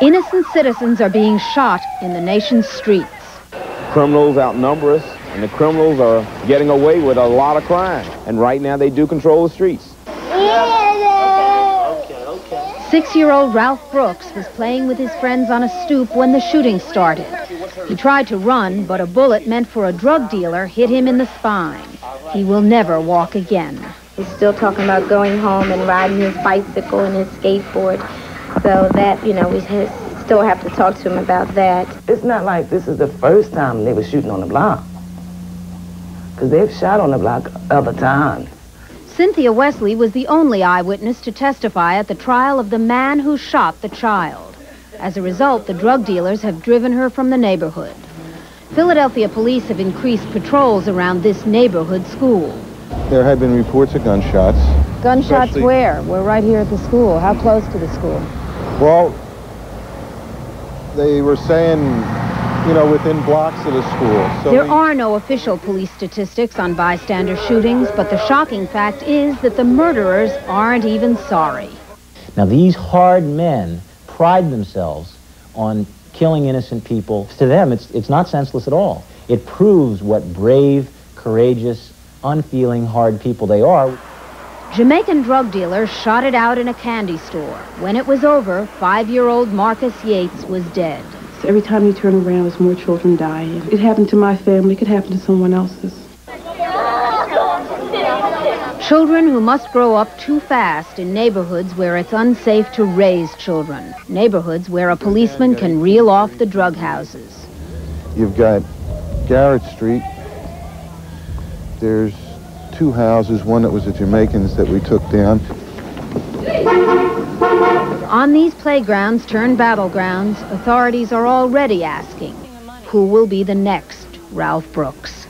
Innocent citizens are being shot in the nation's streets. Criminals outnumber us, and the criminals are getting away with a lot of crime. And right now they do control the streets. 6-year-old Ralph Brooks was playing with his friends on a stoop when the shooting started. He tried to run, but a bullet meant for a drug dealer hit him in the spine. He will never walk again. He's still talking about going home and riding his bicycle and his skateboard. So that, you know, we still have to talk to him about that. It's not like this is the first time they were shooting on the block, because they've shot on the block other times. Cynthia Wesley was the only eyewitness to testify at the trial of the man who shot the child. As a result, the drug dealers have driven her from the neighborhood. Philadelphia police have increased patrols around this neighborhood school. There have been reports of gunshots. Gunshots where? We're right here at the school. How close to the school? Well, they were saying, you know, within blocks of the school. So there are no official police statistics on bystander shootings, but the shocking fact is that the murderers aren't even sorry. Now, these hard men pride themselves on killing innocent people. To them, it's not senseless at all. It proves what brave, courageous, unfeeling, hard people they are. Jamaican drug dealers shot it out in a candy store. When it was over, 5-year-old Marcus Yates was dead. So every time you turn around, there's more children dying. It happened to my family. It could happen to someone else's. Children who must grow up too fast in neighborhoods where it's unsafe to raise children. Neighborhoods where a policeman can reel off the drug houses. You've got Garrett Street. There's 2 houses, one that was the Jamaicans that we took down. On these playgrounds turned battlegrounds, authorities are already asking, who will be the next Ralph Brooks?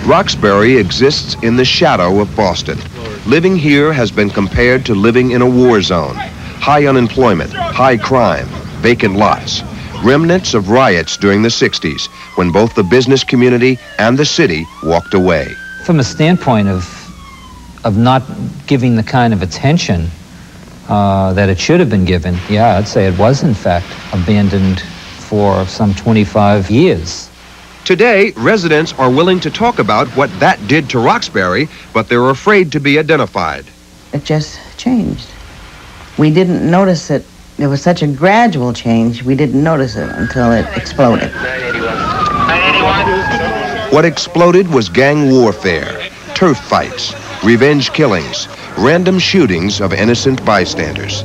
Roxbury exists in the shadow of Boston. Living here has been compared to living in a war zone. High unemployment, high crime, vacant lots. Remnants of riots during the 60s, when both the business community and the city walked away. From a standpoint of not giving the kind of attention that it should have been given, yeah, I'd say it was in fact abandoned for some 25 years. Today, residents are willing to talk about what that did to Roxbury, but they're afraid to be identified. It just changed. We didn't notice it. There was such a gradual change, we didn't notice it until it exploded. What exploded was gang warfare, turf fights, revenge killings, random shootings of innocent bystanders.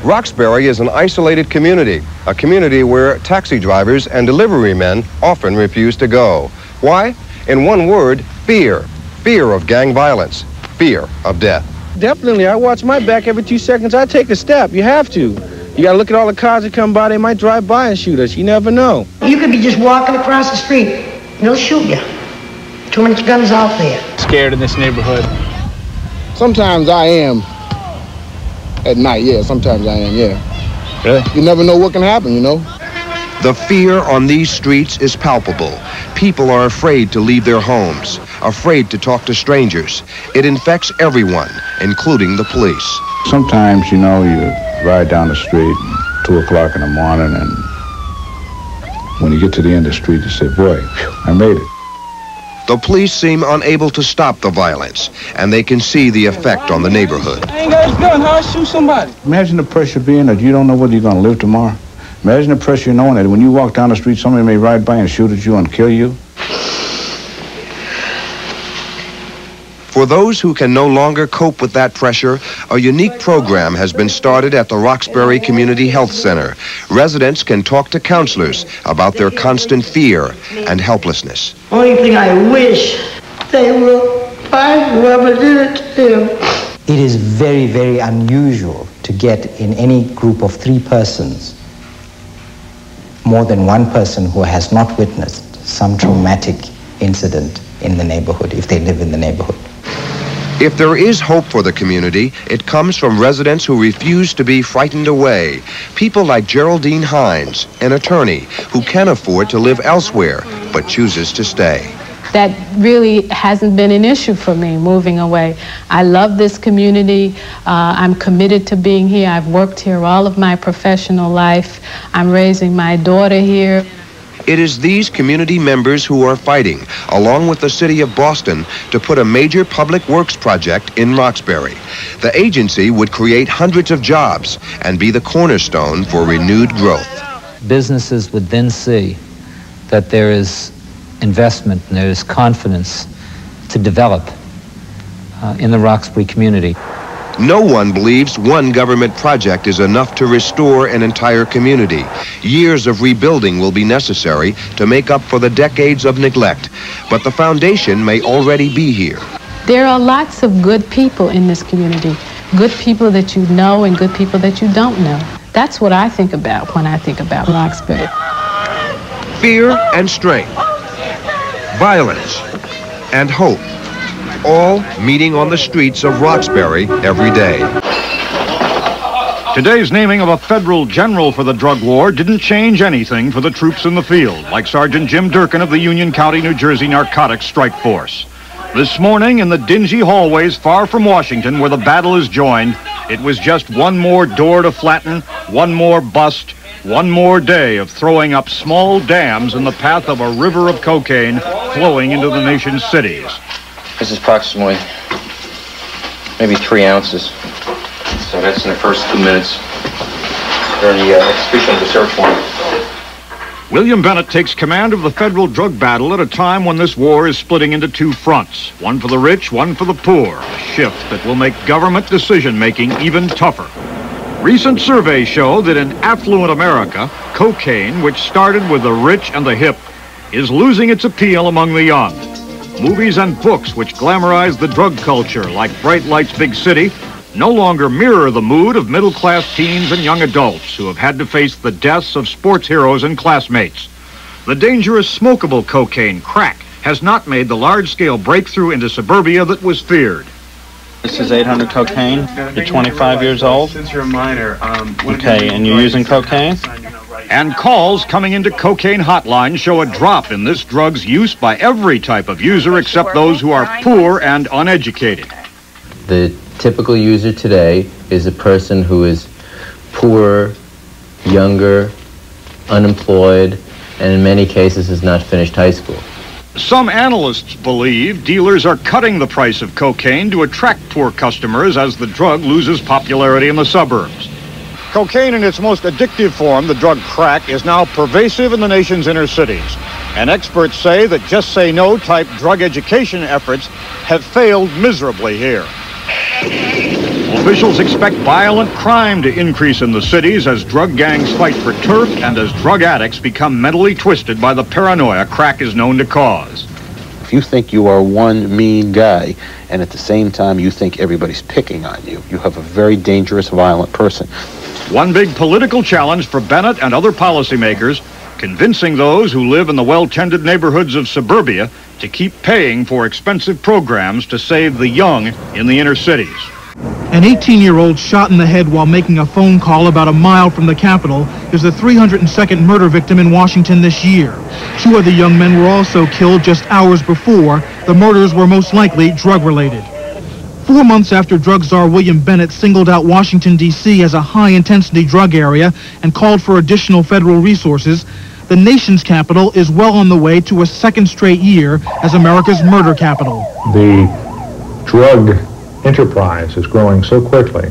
Roxbury is an isolated community, a community where taxi drivers and delivery men often refuse to go. Why? In one word, fear. Fear of gang violence, fear of death. Definitely, I watch my back every 2 seconds. I take a step, you have to. You gotta look at all the cars that come by, they might drive by and shoot us, you never know. You could be just walking across the street, they'll shoot you. Too many guns out there. Scared in this neighborhood. Sometimes I am. At night, yeah, sometimes I am, yeah. Really? You never know what can happen, you know? The fear on these streets is palpable. People are afraid to leave their homes, afraid to talk to strangers. It infects everyone, including the police. Sometimes, you know, you ride down the street at 2 o'clock in the morning, and when you get to the end of the street, you say, boy, whew, I made it. The police seem unable to stop the violence, and they can see the effect on the neighborhood. I ain't got a gun, how I shoot somebody? Imagine the pressure being that you don't know whether you're going to live tomorrow. Imagine the pressure knowing that when you walk down the street, somebody may ride by and shoot at you and kill you. For those who can no longer cope with that pressure, a unique program has been started at the Roxbury Community Health Center. Residents can talk to counselors about their constant fear and helplessness. Only thing I wish they will find whoever did it to them. It is very, very unusual to get in any group of 3 persons more than one person who has not witnessed some traumatic incident in the neighborhood, if they live in the neighborhood. If there is hope for the community, it comes from residents who refuse to be frightened away. People like Geraldine Hines, an attorney who can afford to live elsewhere, but chooses to stay. that really hasn't been an issue for me moving away. I love this community. I'm committed to being here. I've worked here all of my professional life. I'm raising my daughter here. It is these community members who are fighting, along with the city of Boston, to put a major public works project in Roxbury. The agency would create hundreds of jobs and be the cornerstone for renewed growth. Businesses would then see that there is investment and there is confidence to develop in the Roxbury community. No one believes one government project is enough to restore an entire community. Years of rebuilding will be necessary to make up for the decades of neglect, but the foundation may already be here. There are lots of good people in this community, good people that you know and good people that you don't know. That's what I think about when I think about Roxbury. Fear and strength, violence and hope, all meeting on the streets of Roxbury every day. Today's naming of a federal general for the drug war didn't change anything for the troops in the field, like Sergeant Jim Durkin of the Union County, New Jersey Narcotics Strike Force. This morning, in the dingy hallways far from Washington, where the battle is joined, it was just one more door to flatten, one more bust, one more day of throwing up small dams in the path of a river of cocaine flowing into the nation's cities. This is approximately maybe 3 ounces. So that's in the first 2 minutes during the execution of the search warrant. William Bennett takes command of the federal drug battle at a time when this war is splitting into two fronts, one for the rich, one for the poor, a shift that will make government decision-making even tougher. Recent surveys show that in affluent America, cocaine, which started with the rich and the hip, is losing its appeal among the young. Movies and books which glamorize the drug culture, like Bright Lights, Big City, no longer mirror the mood of middle-class teens and young adults who have had to face the deaths of sports heroes and classmates. The dangerous smokable cocaine, crack, has not made the large-scale breakthrough into suburbia that was feared. This is 800 cocaine. You're 25 years old? Since you're a minor, okay, and you're using cocaine? And calls coming into cocaine hotlines show a drop in this drug's use by every type of user except those who are poor and uneducated. The typical user today is a person who is poor, younger, unemployed, and in many cases has not finished high school. Some analysts believe dealers are cutting the price of cocaine to attract poor customers as the drug loses popularity in the suburbs. Cocaine in its most addictive form, the drug crack, is now pervasive in the nation's inner cities. And experts say that Just Say No type drug education efforts have failed miserably here. Officials expect violent crime to increase in the cities as drug gangs fight for turf and as drug addicts become mentally twisted by the paranoia crack is known to cause. If you think you are one mean guy and at the same time you think everybody's picking on you, you have a very dangerous, violent person. One big political challenge for Bennett and other policymakers, convincing those who live in the well-tended neighborhoods of suburbia to keep paying for expensive programs to save the young in the inner cities. An 18-year-old shot in the head while making a phone call about a mile from the Capitol is the 302nd murder victim in Washington this year. 2 other young men were also killed just hours before. The murders were most likely drug-related. 4 months after drug czar William Bennett singled out Washington, D.C. as a high-intensity drug area and called for additional federal resources, the nation's capital is well on the way to a second straight year as America's murder capital. The drug enterprise is growing so quickly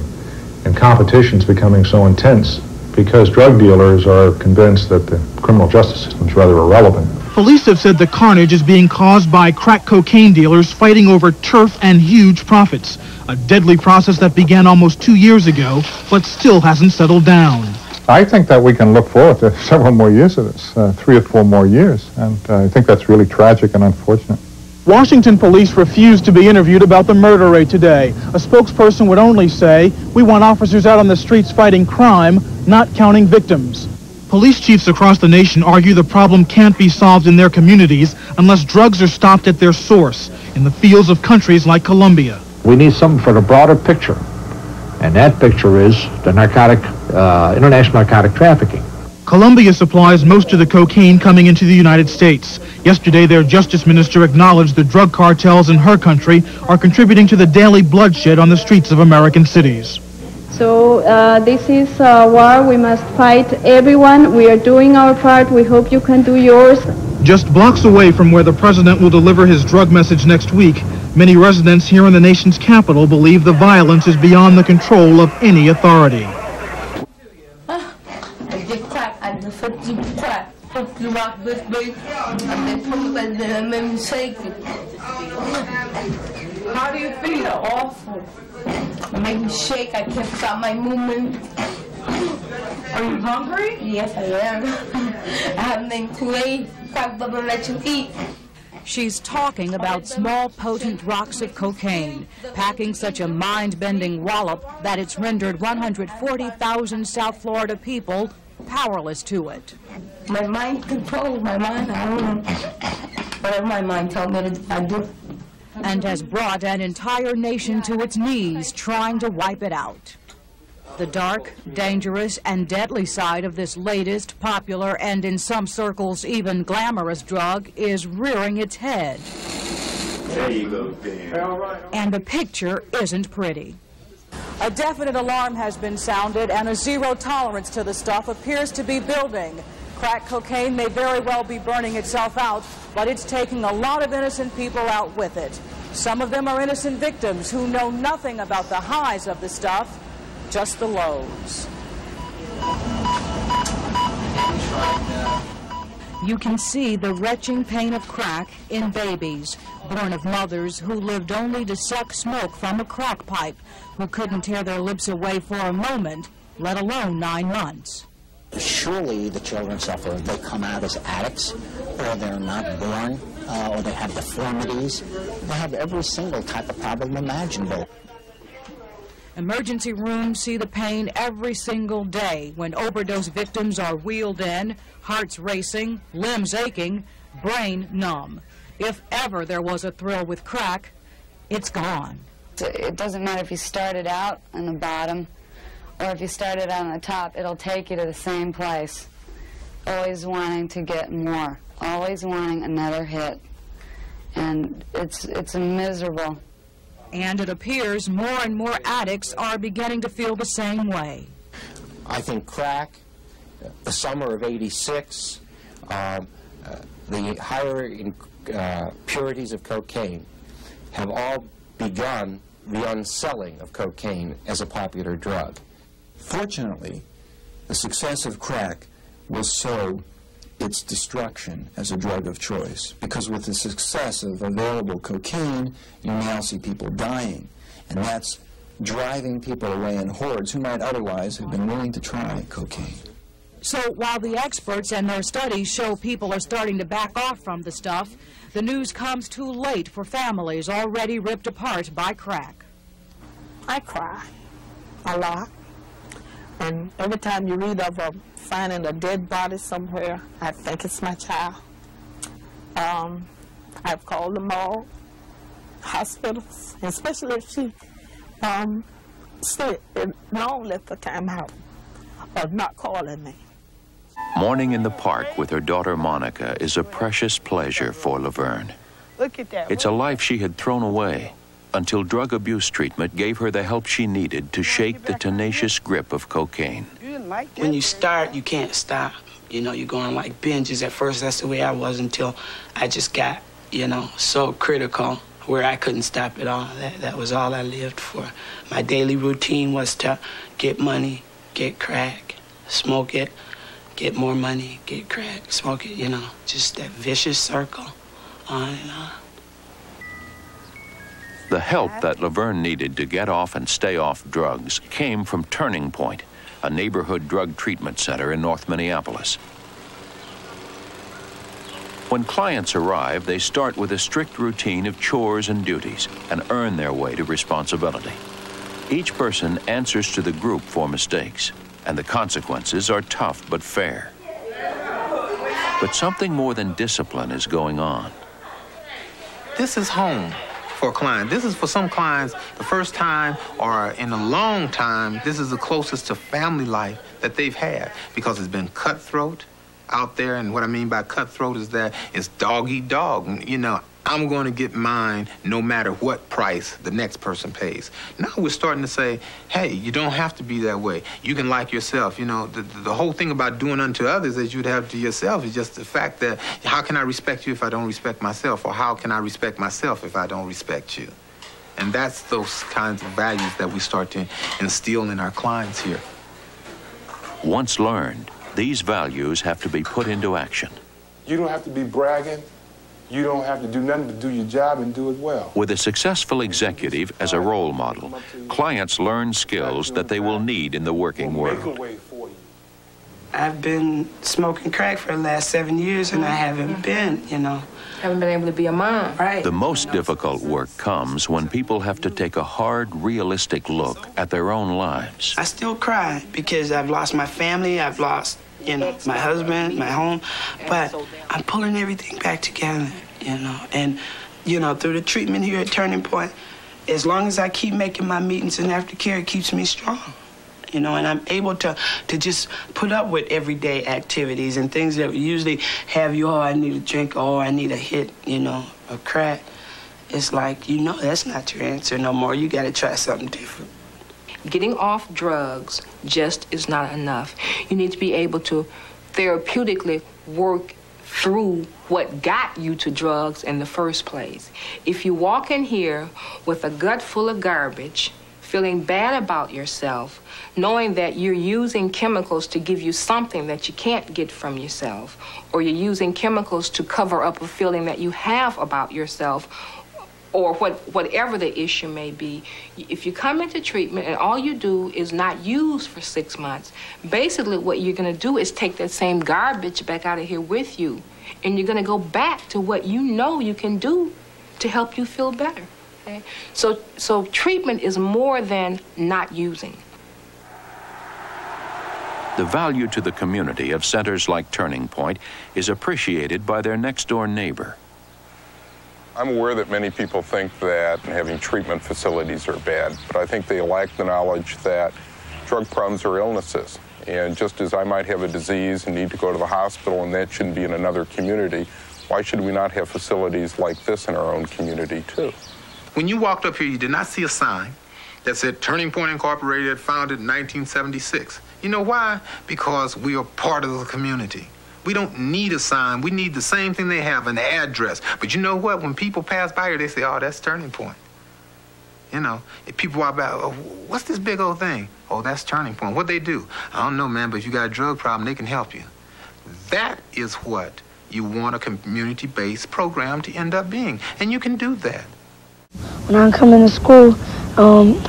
and competition's becoming so intense because drug dealers are convinced that the criminal justice system is rather irrelevant. Police have said the carnage is being caused by crack cocaine dealers fighting over turf and huge profits, a deadly process that began almost 2 years ago, but still hasn't settled down. I think that we can look forward to several more years of this, 3 or 4 more years, and I think that's really tragic and unfortunate. Washington police refused to be interviewed about the murder rate today. A spokesperson would only say, "We want officers out on the streets fighting crime, not counting victims." Police chiefs across the nation argue the problem can't be solved in their communities unless drugs are stopped at their source, in the fields of countries like Colombia. We need something for the broader picture, and that picture is the international narcotic trafficking. Colombia supplies most of the cocaine coming into the United States. Yesterday, their justice minister acknowledged the drug cartels in her country are contributing to the daily bloodshed on the streets of American cities. So this is a war. We must fight everyone. We are doing our part. We hope you can do yours. Just blocks away from where the president will deliver his drug message next week, many residents here in the nation's capital believe the violence is beyond the control of any authority. How do you feel? Awful. It made me shake. I can't stop my movement. Are you hungry? Yes, I am. I haven't been played. Crack doesn't let you eat. She's talking about small, potent rocks of cocaine, packing such a mind-bending wallop that it's rendered 140,000 South Florida people powerless to it. My mind controls my mind. I don't know. Whatever my mind tells me to do, I do. And has brought an entire nation to its knees trying to wipe it out. The dark, dangerous, and deadly side of this latest, popular, and in some circles even glamorous drug is rearing its head. There you go, Dan. And the picture isn't pretty. A definite alarm has been sounded, and a zero tolerance to the stuff appears to be building. Crack cocaine may very well be burning itself out, but it's taking a lot of innocent people out with it. Some of them are innocent victims who know nothing about the highs of the stuff, just the lows. You can see the retching pain of crack in babies, born of mothers who lived only to suck smoke from a crack pipe, who couldn't tear their lips away for a moment, let alone 9 months. Surely the children suffer. They come out as addicts, or they're not born, or they have deformities. They have every single type of problem imaginable. Emergency rooms see the pain every single day when overdose victims are wheeled in, hearts racing, limbs aching, brain numb. If ever there was a thrill with crack, it's gone. It doesn't matter if you started out on the bottom or if you started out on the top, it'll take you to the same place. Always wanting to get more, always wanting another hit. And it's miserable. And it appears more and more addicts are beginning to feel the same way. I think crack, the summer of '86, the higher purities of cocaine have all begun the unselling of cocaine as a popular drug. Fortunately, the success of crack will sow its destruction as a drug of choice, because with the success of available cocaine, you now see people dying, and that's driving people away in hordes who might otherwise have been willing to try cocaine. So while the experts and their studies show people are starting to back off from the stuff, the news comes too late for families already ripped apart by crack. I cry a lot. And every time you read of finding a dead body somewhere, I think it's my child. I've called them all, hospitals, especially if she sick, and don't let the time out of not calling me. Morning in the park with her daughter Monica is a precious pleasure for Laverne. Look at that. It's a life she had thrown away until drug abuse treatment gave her the help she needed to shake the tenacious grip of cocaine. When you start, you can't stop. You know, you're going like binges. At first, that's the way I was until I just got, you know, so critical where I couldn't stop at all. That was all I lived for. My daily routine was to get money, get crack, smoke it, get more money, get crack, smoke it, you know, just that vicious circle on and on. The help that Laverne needed to get off and stay off drugs came from Turning Point, a neighborhood drug treatment center in North Minneapolis. When clients arrive, they start with a strict routine of chores and duties and earn their way to responsibility. Each person answers to the group for mistakes, and the consequences are tough but fair. But something more than discipline is going on. This is home for a client. This is for some clients the first time or in a long time, this is the closest to family life that they've had because it's been cutthroat out there. And what I mean by cutthroat is that it's dog eat dog. You know, I'm going to get mine no matter what price the next person pays. Now we're starting to say, hey, you don't have to be that way. You can like yourself. You know, the whole thing about doing unto others as you'd have to yourself is just the fact that how can I respect you if I don't respect myself? Or how can I respect myself if I don't respect you? And that's those kinds of values that we start to instill in our clients here. Once learned, these values have to be put into action. You don't have to be bragging. You don't have to do nothing but do your job and do it well. With a successful executive as a role model, clients learn skills that they will need in the working world. I've been smoking crack for the last 7 years, and I haven't been, you know. Haven't been able to be a mom. Right. The most difficult work comes when people have to take a hard, realistic look at their own lives. I still cry because I've lost my family, I've lost, you know, my husband, my home, but I'm pulling everything back together, you know. And, you know, through the treatment here at Turning Point, as long as I keep making my meetings and aftercare, it keeps me strong, you know, and I'm able to just put up with everyday activities and things that usually have you, oh, I need a drink, oh, I need a hit, you know, a crack. It's like, you know, that's not your answer no more. You got to try something different. Getting off drugs just is not enough. You need to be able to therapeutically work through what got you to drugs in the first place. If you walk in here with a gut full of garbage, feeling bad about yourself, knowing that you're using chemicals to give you something that you can't get from yourself, or you're using chemicals to cover up a feeling that you have about yourself, or whatever the issue may be, if you come into treatment and all you do is not use for 6 months, basically what you're going to do is take that same garbage back out of here with you, and you're going to go back to what you know you can do to help you feel better. Okay? So treatment is more than not using. The value to the community of centers like Turning Point is appreciated by their next-door neighbor. I'm aware that many people think that having treatment facilities are bad, but I think they lack the knowledge that drug problems are illnesses. And just as I might have a disease and need to go to the hospital and that shouldn't be in another community, why should we not have facilities like this in our own community too? When you walked up here, you did not see a sign that said Turning Point Incorporated, founded in 1976. You know why? Because we are part of the community. We don't need a sign. We need the same thing they have, an address. But you know what? When people pass by here, they say, oh, that's Turning Point. You know, if people walk by, oh, what's this big old thing? Oh, that's Turning Point. What they do? I don't know, man, but if you got a drug problem, they can help you. That is what you want a community-based program to end up being. And you can do that. When I'm coming to school,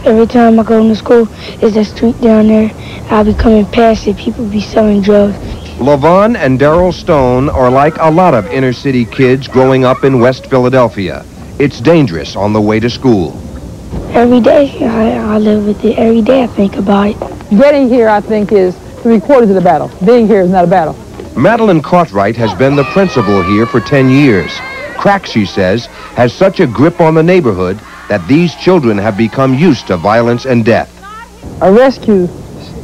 every time I go to school, there's a street down there. I'll be coming past it. People be selling drugs. LaVon and Daryl Stone are like a lot of inner-city kids growing up in West Philadelphia. It's dangerous on the way to school. Every day, I live with it. Every day I think about it. Getting here, I think, is 3/4 of the battle. Being here is not a battle. Madeline Cartwright has been the principal here for 10 years. Crack, she says, has such a grip on the neighborhood that these children have become used to violence and death. A rescue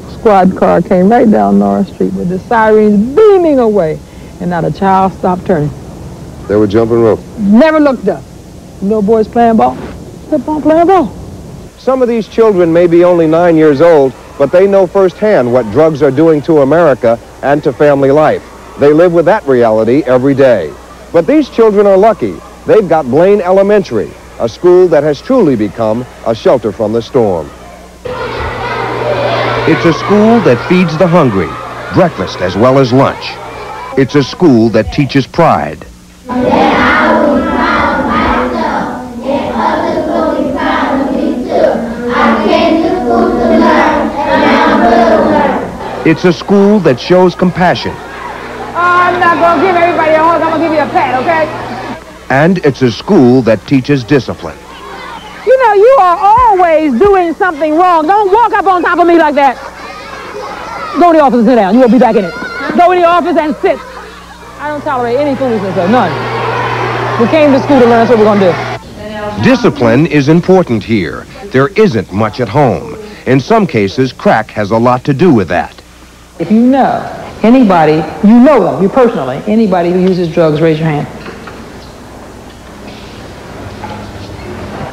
squad car came right down North Street with the sirens beaming away, and not a child stopped turning. They were jumping rope. Never looked up. You know boys playing ball? Kept on playing ball. Some of these children may be only 9 years old, but they know firsthand what drugs are doing to America and to family life. They live with that reality every day. But these children are lucky. They've got Blaine Elementary, a school that has truly become a shelter from the storm. It's a school that feeds the hungry, breakfast as well as lunch. It's a school that teaches pride. It's a school that shows compassion. I'm not going to give everybody a hug. I'm going to give you a pat, okay? And it's a school that teaches discipline. You know, you are always doing something wrong. Don't walk up on top of me like that. Go in the office and sit down. You will be back in it. Go in the office and sit. I don't tolerate any foolishness, none. We came to school to learn, that's what we're going to do. Discipline is important here. There isn't much at home. In some cases, crack has a lot to do with that. If you know anybody, you know them, you personally, anybody who uses drugs, raise your hand.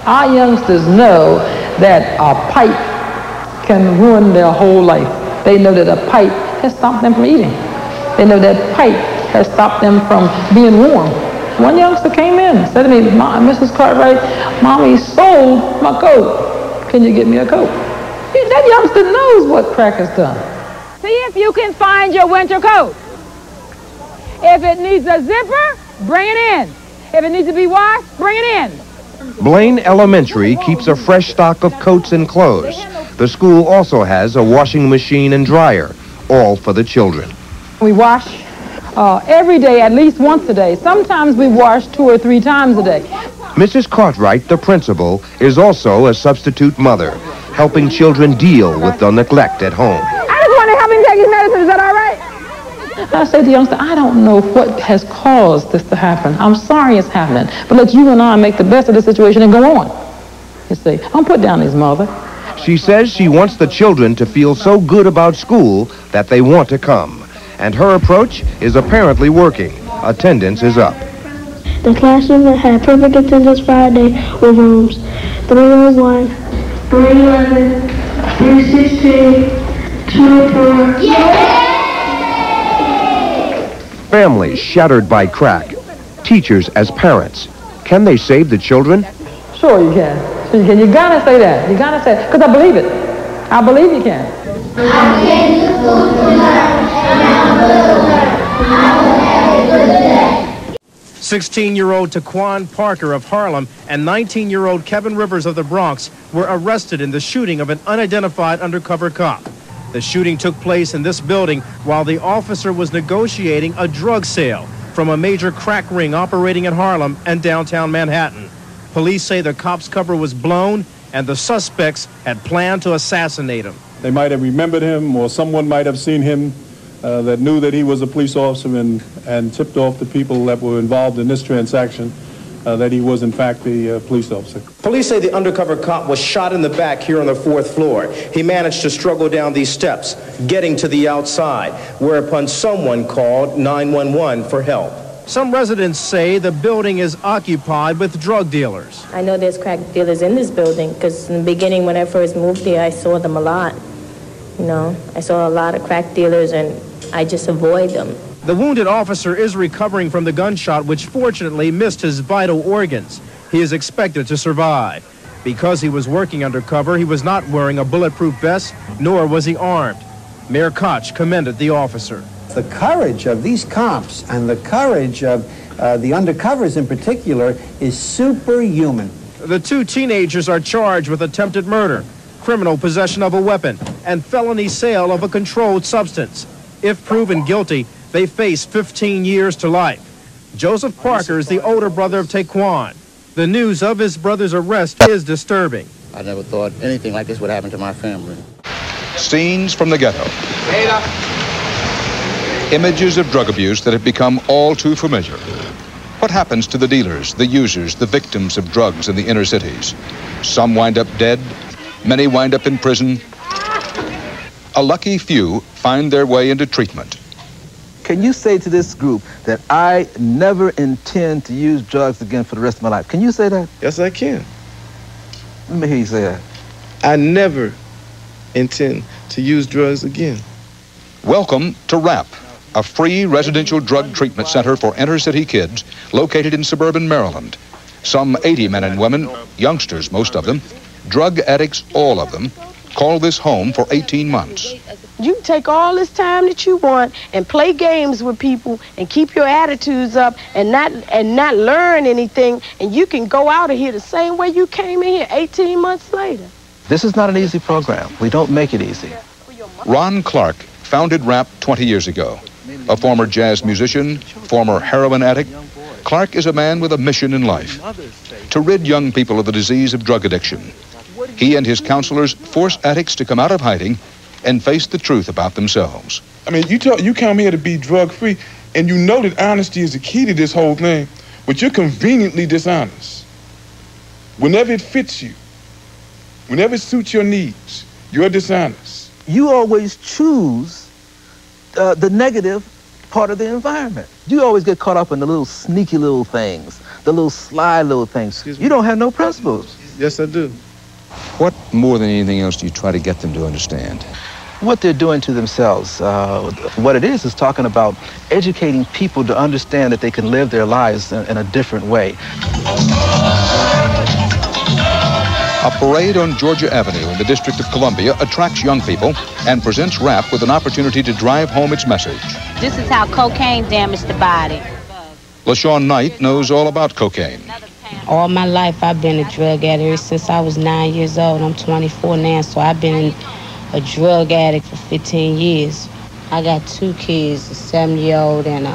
Our youngsters know that a pipe can ruin their whole life. They know that a pipe has stopped them from eating. They know that pipe has stopped them from being warm. One youngster came in, said to me, Mrs. Cartwright, Mommy sold my coat. Can you get me a coat? That youngster knows what crack has done. See if you can find your winter coat. If it needs a zipper, bring it in. If it needs to be washed, bring it in. Blaine Elementary keeps a fresh stock of coats and clothes. The school also has a washing machine and dryer, all for the children. We wash every day, at least once a day. Sometimes we wash 2 or 3 times a day. Mrs. Cartwright, the principal, is also a substitute mother, helping children deal with the neglect at home. I just want to help him take his medicine. Is that all right? I said to the youngster, I don't know what has caused this to happen. I'm sorry it's happening, but let you and I make the best of the situation and go on. You see, don't put down his mother. She says she wants the children to feel so good about school that they want to come. And her approach is apparently working. Attendance is up. The classroom had perfect attendance Friday with rooms 301, 311, 316, 204. Yeah! Families shattered by crack. Teachers as parents. Can they save the children? Sure you can. Sure you can. You gotta say that. You gotta say it. Because I believe it. I believe you can. I came to school to learn, and I will learn. I will have a good day. 16-year-old Taquan Parker of Harlem and 19-year-old Kevin Rivers of the Bronx were arrested in the shooting of an unidentified undercover cop. The shooting took place in this building while the officer was negotiating a drug sale from a major crack ring operating in Harlem and downtown Manhattan. Police say the cop's cover was blown and the suspects had planned to assassinate him. They might have remembered him, or someone might have seen him that knew that he was a police officer and tipped off the people that were involved in this transaction that he was in fact the police officer. Police say the undercover cop was shot in the back here on the 4th floor. He managed to struggle down these steps, getting to the outside, whereupon someone called 911 for help. Some residents say the building is occupied with drug dealers. I know there's crack dealers in this building because in the beginning when I first moved here, I saw them a lot. You know, I saw a lot of crack dealers and I just avoid them. The wounded officer is recovering from the gunshot, which fortunately missed his vital organs. He is expected to survive. Because he was working undercover, he was not wearing a bulletproof vest, nor was he armed. Mayor Koch commended the officer. The courage of these cops and the courage of the undercovers in particular is superhuman. The 2 teenagers are charged with attempted murder, criminal possession of a weapon, and felony sale of a controlled substance. If proven guilty, they face 15 years to life. Joseph Parker is the older brother of Taquan. The news of his brother's arrest is disturbing. I never thought anything like this would happen to my family. Scenes from the ghetto. Images of drug abuse that have become all too familiar. What happens to the dealers, the users, the victims of drugs in the inner cities? Some wind up dead, many wind up in prison. A lucky few find their way into treatment. Can you say to this group that I never intend to use drugs again for the rest of my life? Can you say that? Yes, I can. Let me hear you say that. I never intend to use drugs again. Welcome to RAP, a free residential drug treatment center for inner-city kids located in suburban Maryland. Some 80 men and women, youngsters most of them, drug addicts all of them, call this home for 18 months. You can take all this time that you want and play games with people and keep your attitudes up and not learn anything, and you can go out of here the same way you came in here 18 months later. This is not an easy program. We don't make it easy. Ron Clark founded RAP 20 years ago. A former jazz musician, former heroin addict, Clark is a man with a mission in life: to rid young people of the disease of drug addiction. He and his counselors force addicts to come out of hiding and face the truth about themselves. I mean, you come here to be drug-free, and you know that honesty is the key to this whole thing, but you're conveniently dishonest. whenever it fits you, whenever it suits your needs, you're dishonest. You always choose the negative part of the environment. You always get caught up in the little sneaky little things, the little sly little things. You don't have no principles. Yes, I do. What more than anything else do you try to get them to understand? What they're doing to themselves. What it is talking about educating people to understand that they can live their lives in a different way. A parade on Georgia Avenue in the District of Columbia attracts young people and presents rap with an opportunity to drive home its message. This is how cocaine damaged the body. LaShawn Knight knows all about cocaine. All my life I've been a drug addict ever since I was 9 years old. I'm 24 now, so I've been a drug addict for 15 years. I got 2 kids, a 7-year-old and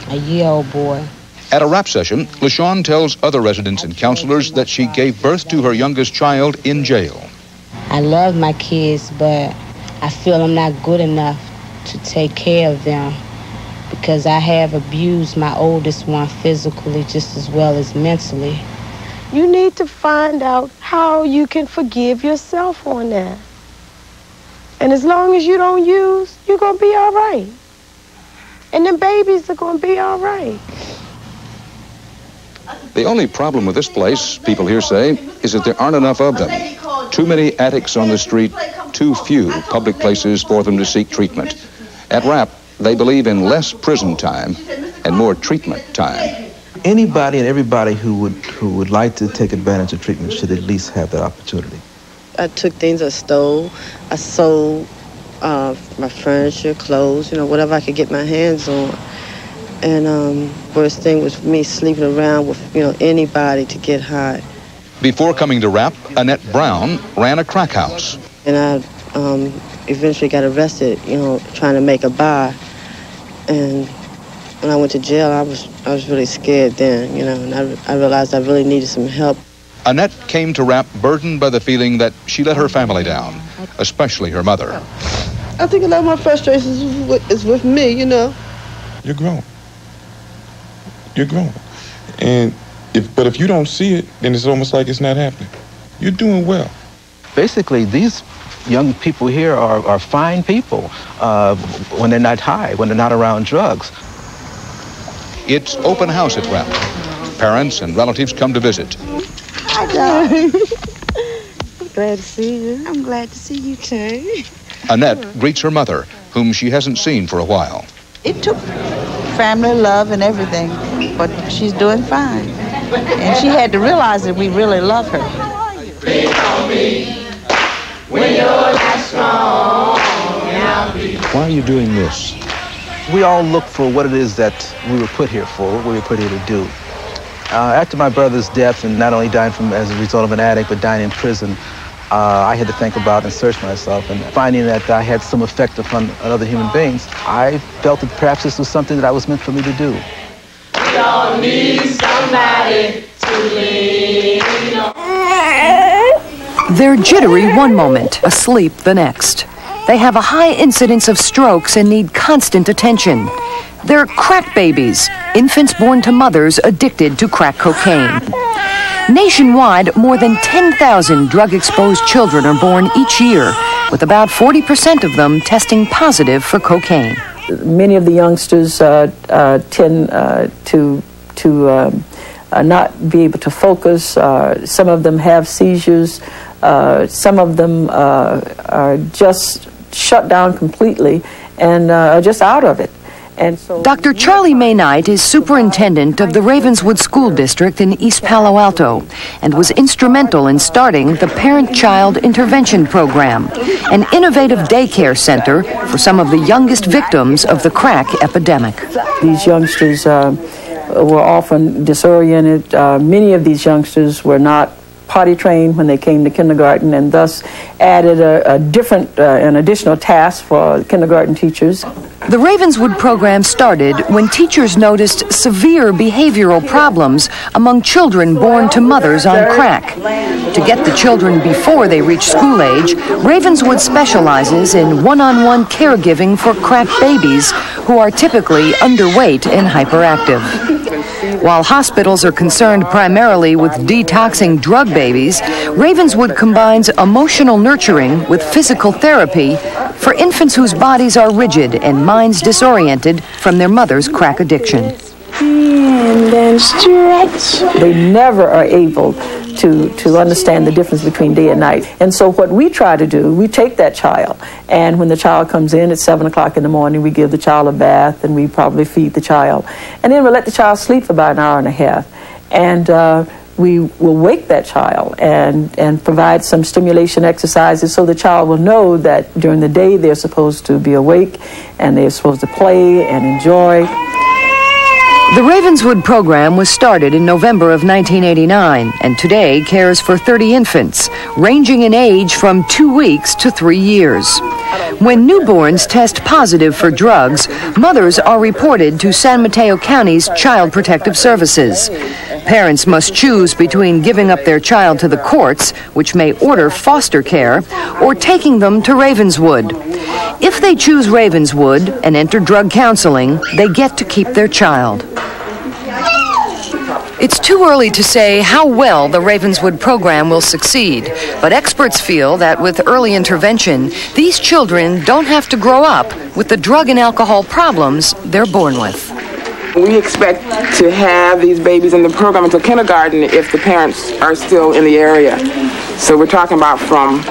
a year-old boy. At a rap session, LaShawn tells other residents and counselors that she gave birth to her youngest child in jail. I love my kids, but I feel I'm not good enough to take care of them because I have abused my oldest one physically just as well as mentally. You need to find out how you can forgive yourself on that. And as long as you don't use, you're going to be all right. And the babies are going to be all right. The only problem with this place, people here say, is that there aren't enough of them. Too many addicts on the street, too few public places for them to seek treatment. At RAP, they believe in less prison time and more treatment time. Anybody and everybody who would like to take advantage of treatment should at least have that opportunity. I took things I stole. I sold my furniture, clothes, whatever I could get my hands on. And worst thing was me sleeping around with, anybody to get high. Before coming to RAP, Annette Brown ran a crack house. And I eventually got arrested, trying to make a buy. And when I went to jail, I was really scared then, and I realized I really needed some help. Annette came to RAP burdened by the feeling that she let her family down, especially her mother. I think a lot of my frustrations is with me, You're grown. You're grown. And if you don't see it, then it's almost like it's not happening. You're doing well. Basically, these young people here are fine people when they're not high, when they're not around drugs. It's open house at RAP. Parents and relatives come to visit. Hi, darling. Glad to see you. I'm glad to see you, too. Annette greets her mother, whom she hasn't seen for a while. It took family love and everything, but she's doing fine. And she had to realize that we really love her. Why are you doing this? We all look for what it is that we were put here for, what we were put here to do. After my brother's death, and not only dying as a result of an addict, but dying in prison, I had to think about and search myself, and finding that I had some effect upon other human beings, I felt that perhaps this was something that was meant for me to do. We all need somebody to lean on. They're jittery one moment, asleep the next. They have a high incidence of strokes and need constant attention. They're crack babies, infants born to mothers addicted to crack cocaine. Nationwide, more than 10,000 drug-exposed children are born each year, with about 40% of them testing positive for cocaine. Many of the youngsters tend to not be able to focus. Some of them have seizures. Some of them are just shut down completely and are just out of it. And so Dr. Charlie Maynite is superintendent of the Ravenswood School District in East Palo Alto and was instrumental in starting the Parent-Child Intervention Program, an innovative daycare center for some of the youngest victims of the crack epidemic. These youngsters were often disoriented. Many of these youngsters were not potty trained when they came to kindergarten, and thus added an additional task for kindergarten teachers. The Ravenswood program started when teachers noticed severe behavioral problems among children born to mothers on crack. To get the children before they reach school age, Ravenswood specializes in one-on-one caregiving for crack babies who are typically underweight and hyperactive. While hospitals are concerned primarily with detoxing drug babies, Ravenswood combines emotional nurturing with physical therapy for infants whose bodies are rigid and minds disoriented from their mother's crack addiction. And then stretch. They never are able to understand the difference between day and night. And so what we try to do, we take that child, and when the child comes in at 7 o'clock in the morning, we give the child a bath, and we probably feed the child. And then we let the child sleep for about an hour and a half. And we will wake that child and provide some stimulation exercises so the child will know that during the day they're supposed to be awake and they're supposed to play and enjoy. The Ravenswood program was started in November of 1989 and today cares for 30 infants, ranging in age from 2 weeks to 3 years. When newborns test positive for drugs, mothers are reported to San Mateo County's Child Protective Services. Parents must choose between giving up their child to the courts, which may order foster care, or taking them to Ravenswood. If they choose Ravenswood and enter drug counseling, they get to keep their child. It's too early to say how well the Ravenswood program will succeed, but experts feel that with early intervention, these children don't have to grow up with the drug and alcohol problems they're born with. We expect to have these babies in the program until kindergarten if the parents are still in the area. So we're talking about from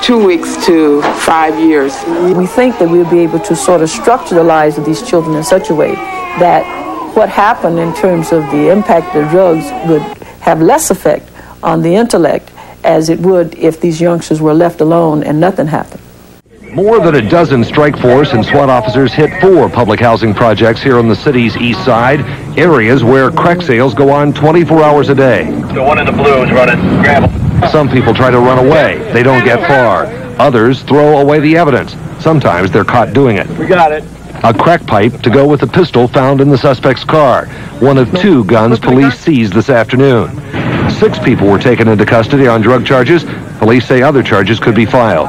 2 weeks to 5 years. We think that we'll be able to sort of structure the lives of these children in such a way that what happened in terms of the impact of drugs would have less effect on the intellect as it would if these youngsters were left alone and nothing happened. More than a dozen strike force and SWAT officers hit 4 public housing projects here on the city's east side, areas where crack sales go on 24 hours a day. The one in the blue is running gravel. Some people try to run away. They don't get far. Others throw away the evidence. Sometimes they're caught doing it. We got it. A crack pipe to go with the pistol found in the suspect's car. One of 2 guns police seized this afternoon. 6 people were taken into custody on drug charges. Police say other charges could be filed.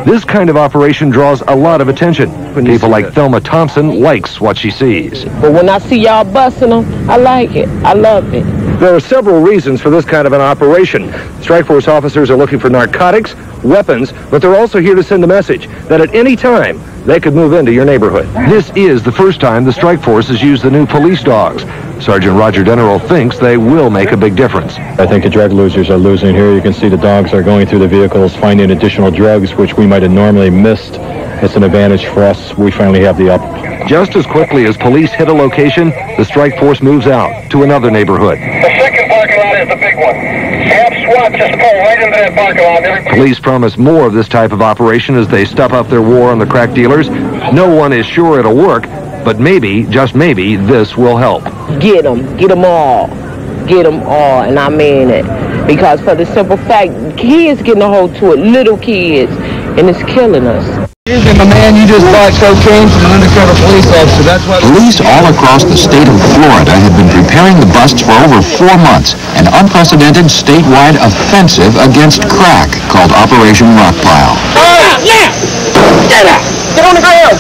This kind of operation draws a lot of attention. People like Thelma Thompson likes what she sees. But when I see y'all busting them, I like it. I love it. There are several reasons for this kind of an operation. Strike Force officers are looking for narcotics, weapons, but they're also here to send a message that at any time they could move into your neighborhood. This is the first time the Strike Force has used the new police dogs. Sergeant Roger Deneral thinks they will make a big difference. I think the drug losers are losing here. You can see the dogs are going through the vehicles, finding additional drugs which we might have normally missed. It's an advantage for us. We finally have the up. Just as quickly as police hit a location, the Strike Force moves out to another neighborhood. The second parking lot is the big one. Have SWAT just pull right into that parking lot. Police promise more of this type of operation as they step up their war on the crack dealers. No one is sure it'll work, but maybe, just maybe, this will help. Get them all. Get them all, and I mean it. Because for the simple fact, kids getting a hold to it, little kids, and it's killing us. My man, you just bought cocaine from an undercover police officer. That's why police all across the state of Florida have been preparing the busts for over 4 months. An unprecedented statewide offensive against crack called Operation Rockpile. Yeah! Get up! Get on the ground!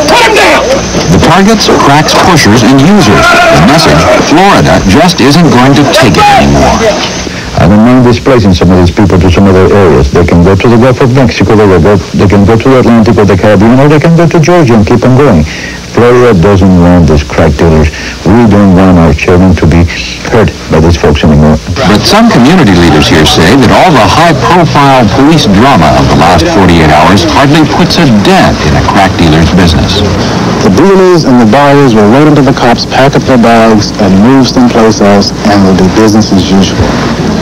Put him down! The targets, cracks, pushers, and users. The message, Florida just isn't going to take it anymore. I don't mind displacing some of these people to some other areas. They can go to the Gulf of Mexico, they can go to the Atlantic or the Caribbean, or they can go to Georgia and keep on going. Florida doesn't want these crack dealers. We don't want our children to be hurt by these folks anymore. But some community leaders here say that all the high-profile police drama of the last 48 hours hardly puts a dent in a crack dealer's business. The dealers and the buyers will wait until the cops pack up their bags and move someplace else, and will do business as usual.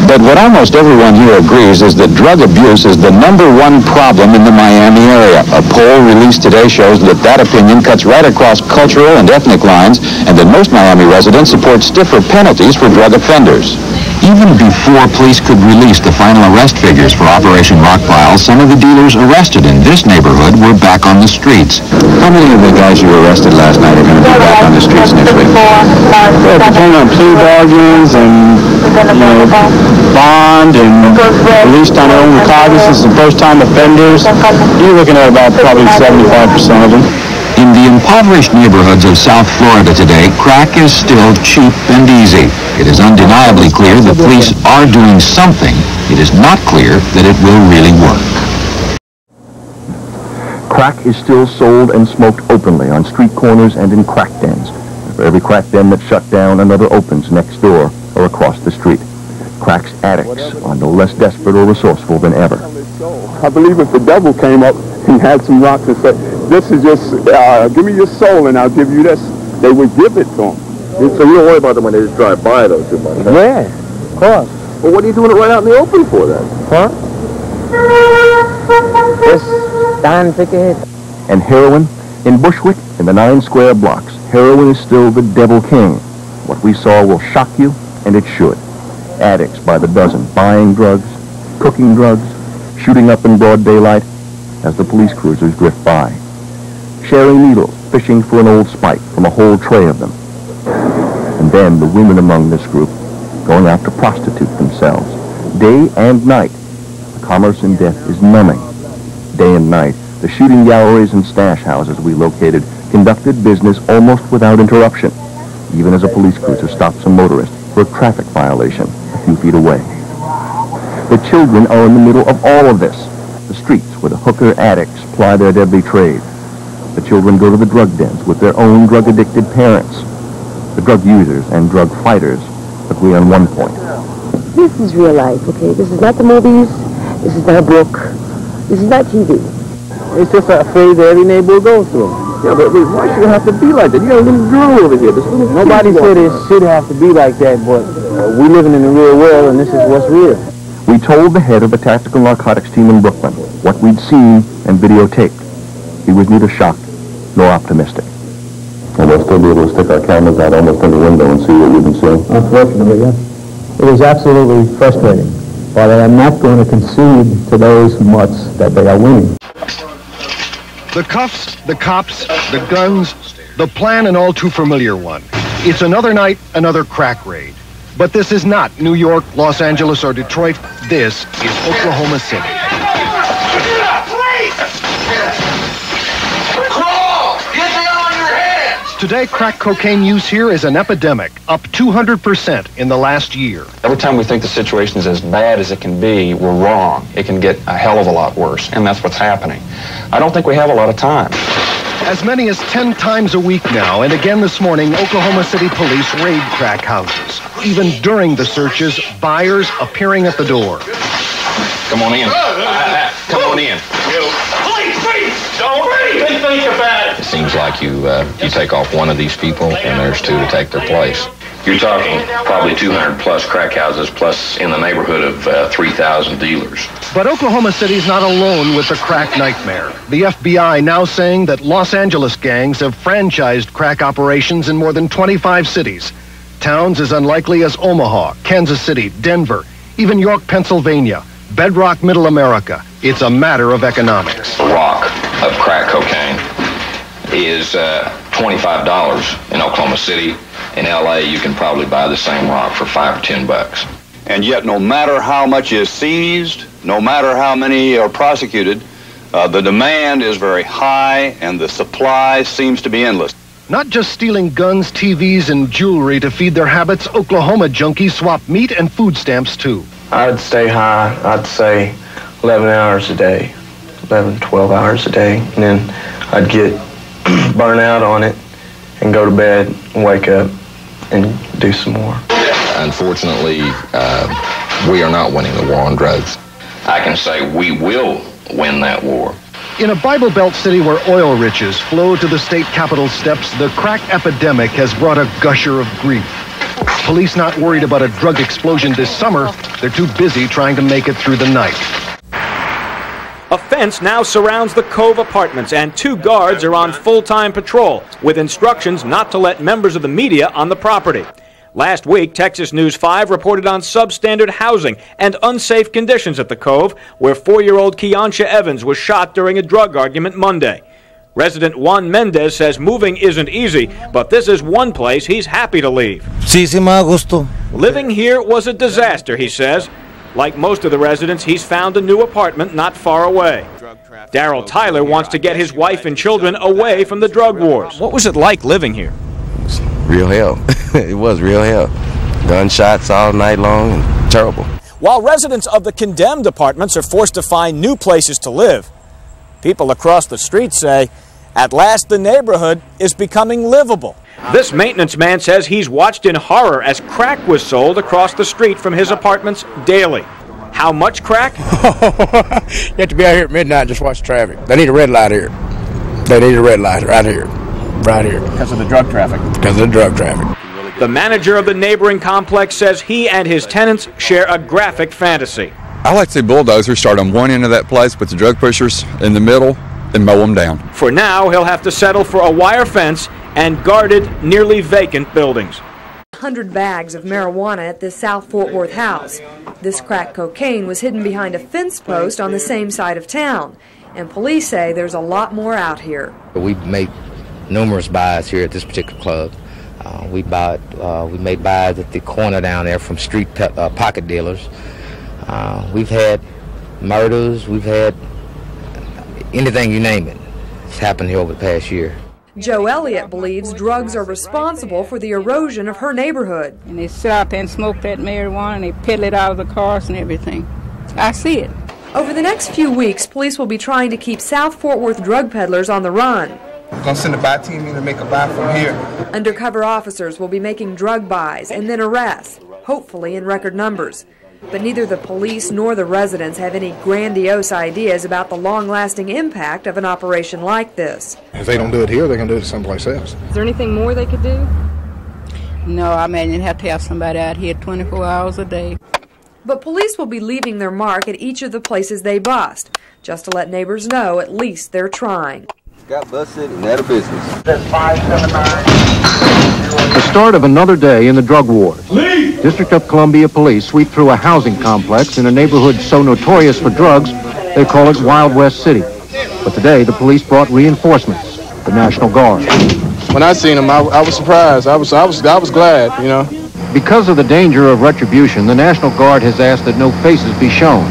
But what almost everyone here agrees is that drug abuse is the #1 problem in the Miami area. A poll released today shows that opinion cuts right across cultural and ethnic lines, and that most Miami residents support stiffer penalties for drug offenders. Even before police could release the final arrest figures for Operation Rockpile, some of the dealers arrested in this neighborhood were back on the streets. How many of the guys you arrested last night are going to be back on the streets next week? Well, depending on plea bargains and, bond and released on their own recognizance and first-time offenders, you're looking at about probably 75% of them. In the impoverished neighborhoods of South Florida today, crack is still cheap and easy. It is undeniably clear the police are doing something. It is not clear that it will really work. Crack is still sold and smoked openly on street corners and in crack dens. For every crack den that's shut down, another opens next door or across the street. Crack's addicts are no less desperate or resourceful than ever. I believe if the devil came up and had some rocks and said, this is just, give me your soul and I'll give you this, they would give it to him. So you don't worry about them when they just drive by, though, too much? Huh? Yeah, of course. Well, what are you doing it right out in the open for, then? Huh? Just stand, pick your head. And heroin? In Bushwick, in the 9 square blocks, heroin is still the devil king. What we saw will shock you, and it should. Addicts by the dozen, buying drugs, cooking drugs, shooting up in broad daylight as the police cruisers drift by. Sharing needles, fishing for an old spike from a whole tray of them. And then the women among this group going out to prostitute themselves. Day and night, the commerce in death is numbing. Day and night, the shooting galleries and stash houses we located conducted business almost without interruption, even as a police cruiser stops a motorist for a traffic violation a few feet away. The children are in the middle of all of this. The streets where the hooker addicts ply their deadly trade. The children go to the drug dens with their own drug-addicted parents. The drug users and drug fighters agree on one point. This is real life, okay? This is not the movies. This is not a book. This is not TV. It's just a phase that every neighborhood goes through. Yeah, but why should it have to be like that? You got a little girl over here. Nobody said it should have to be like that, but we living in the real world, and this is what's real. We told the head of the tactical narcotics team in Brooklyn what we'd seen and videotaped. He was neither shocked nor optimistic. And we'll still be able to stick our cameras out almost in the window and see what we've been seeing? Unfortunately, yes. It was absolutely frustrating, but I am not going to concede to those mutts that they are winning. The cuffs, the cops, the guns, the plan an all too familiar one. It's another night, another crack raid. But this is not New York, Los Angeles, or Detroit. This is Oklahoma City. Today, crack cocaine use here is an epidemic, up 200% in the last year. Every time we think the situation is as bad as it can be, we're wrong. It can get a hell of a lot worse, and that's what's happening. I don't think we have a lot of time. As many as 10 times a week now, and again this morning, Oklahoma City police raid crack houses. Even during the searches, buyers appearing at the door. Come on in. Come on in. Please, don't even think about it. It seems like you take off one of these people, and there's 2 to take their place. You're talking probably 200 plus crack houses, plus in the neighborhood of 3,000 dealers. But Oklahoma City's not alone with the crack nightmare. The FBI now saying that Los Angeles gangs have franchised crack operations in more than 25 cities. Towns as unlikely as Omaha, Kansas City, Denver, even York, Pennsylvania, bedrock middle America. It's a matter of economics. The rock of crack cocaine is $25 in Oklahoma City. In LA, you can probably buy the same rock for $5 or $10. And yet, no matter how much is seized, no matter how many are prosecuted, the demand is very high and the supply seems to be endless. Not just stealing guns, TVs, and jewelry to feed their habits, Oklahoma junkies swap meat and food stamps too. I'd stay high, I'd say 11 hours a day, 11, 12 hours a day, and then I'd get burnt out on it and go to bed and wake up and do some more. Unfortunately, we are not winning the war on drugs. I can say we will win that war. In a Bible Belt city where oil riches flow to the state capitol steps, the crack epidemic has brought a gusher of grief. Police not worried about a drug explosion this summer. They're too busy trying to make it through the night. A fence now surrounds the Cove Apartments, and 2 guards are on full-time patrol, with instructions not to let members of the media on the property. Last week, Texas News 5 reported on substandard housing and unsafe conditions at the Cove, where 4-year-old Keonsha Evans was shot during a drug argument Monday. Resident Juan Mendez says moving isn't easy, but this is one place he's happy to leave. Sí, me da gusto. Living here was a disaster, he says. Like most of the residents, he's found a new apartment not far away. Darryl Tyler wants to get his wife and children away from the drug wars. What was it like living here? Real hell. It was real hell. Gunshots all night long and terrible. While residents of the condemned apartments are forced to find new places to live, people across the street say, at last the neighborhood is becoming livable. This maintenance man says he's watched in horror as crack was sold across the street from his apartments daily. How much crack? You have to be out here at midnight and just watch traffic. They need a red light here. They need a red light right here. Right here. Because of the drug traffic. Because of the drug traffic. The manager of the neighboring complex says he and his tenants share a graphic fantasy. I like to see bulldozers start on one end of that place, put the drug pushers in the middle, and mow them down. For now, he'll have to settle for a wire fence and guarded, nearly vacant buildings. 100 bags of marijuana at this South Fort Worth house. This crack cocaine was hidden behind a fence post on the same side of town, and police say there's a lot more out here. We make numerous buys here at this particular club. We made buys at the corner down there from street pocket dealers. We've had murders, we've had anything you name it. It's happened here over the past year. Joe Elliott believes drugs are responsible for the erosion of her neighborhood. And they sit out there and smoke that marijuana and they peddle it out of the cars and everything. I see it. Over the next few weeks, police will be trying to keep South Fort Worth drug peddlers on the run. We're going to send a buy team in to make a buy from here. Undercover officers will be making drug buys and then arrests, hopefully in record numbers. But neither the police nor the residents have any grandiose ideas about the long-lasting impact of an operation like this. If they don't do it here, they're going to do it someplace else. Is there anything more they could do? No, I imagine you'd have to have somebody out here 24 hours a day. But police will be leaving their mark at each of the places they bust, just to let neighbors know at least they're trying. Got busted and out of business. The start of another day in the drug wars. District of Columbia police sweep through a housing complex in a neighborhood so notorious for drugs, they call it Wild West City. But today, the police brought reinforcements, the National Guard. When I seen them, I was surprised. I was glad, you know. Because of the danger of retribution, the National Guard has asked that no faces be shown.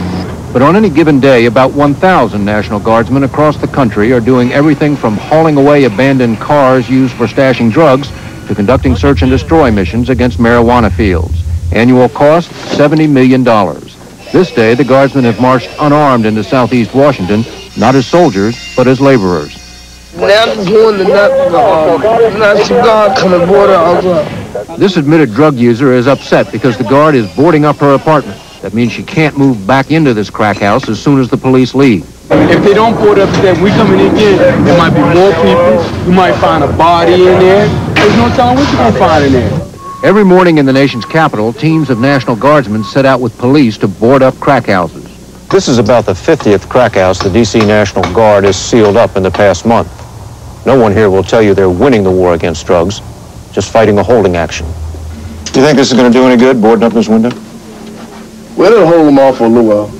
But on any given day, about 1,000 National Guardsmen across the country are doing everything from hauling away abandoned cars used for stashing drugs to conducting search and destroy missions against marijuana fields. Annual cost, $70 million. This day, the Guardsmen have marched unarmed into southeast Washington, not as soldiers, but as laborers. This admitted drug user is upset because the Guard is boarding up her apartment. That means she can't move back into this crack house as soon as the police leave. If they don't board up there, we coming in here, there might be more people. You might find a body in there. There's no telling what you're going to find in there. Every morning in the nation's capital, teams of National Guardsmen set out with police to board up crack houses. This is about the 50th crack house the D.C. National Guard has sealed up in the past month. No one here will tell you they're winning the war against drugs, just fighting a holding action. Do you think this is going to do any good, boarding up this window? Well, it'll hold them off for a little while.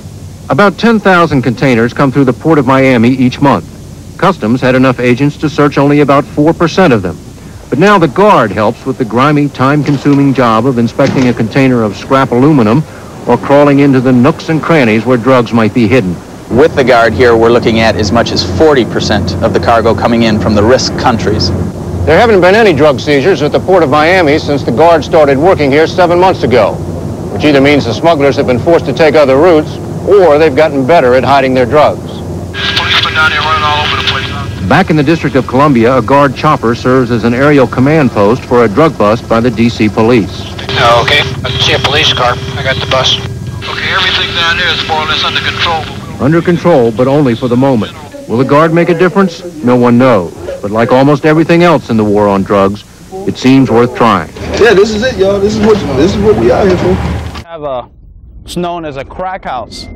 About 10,000 containers come through the Port of Miami each month. Customs had enough agents to search only about 4% of them. But now the Guard helps with the grimy, time-consuming job of inspecting a container of scrap aluminum or crawling into the nooks and crannies where drugs might be hidden. With the Guard here, we're looking at as much as 40% of the cargo coming in from the risk countries. There haven't been any drug seizures at the Port of Miami since the Guard started working here 7 months ago, which either means the smugglers have been forced to take other routes or they've gotten better at hiding their drugs. Policemen down here running all over the place. Back in the District of Columbia, a Guard chopper serves as an aerial command post for a drug bust by the D.C. police. Oh, okay. I see a police car. I got the bus. Okay, everything down here is more or less under control. Under control, but only for the moment. Will the Guard make a difference? No one knows. But like almost everything else in the war on drugs, it seems worth trying. Yeah, this is it, y'all. This is what we out here for. It's known as a crack house.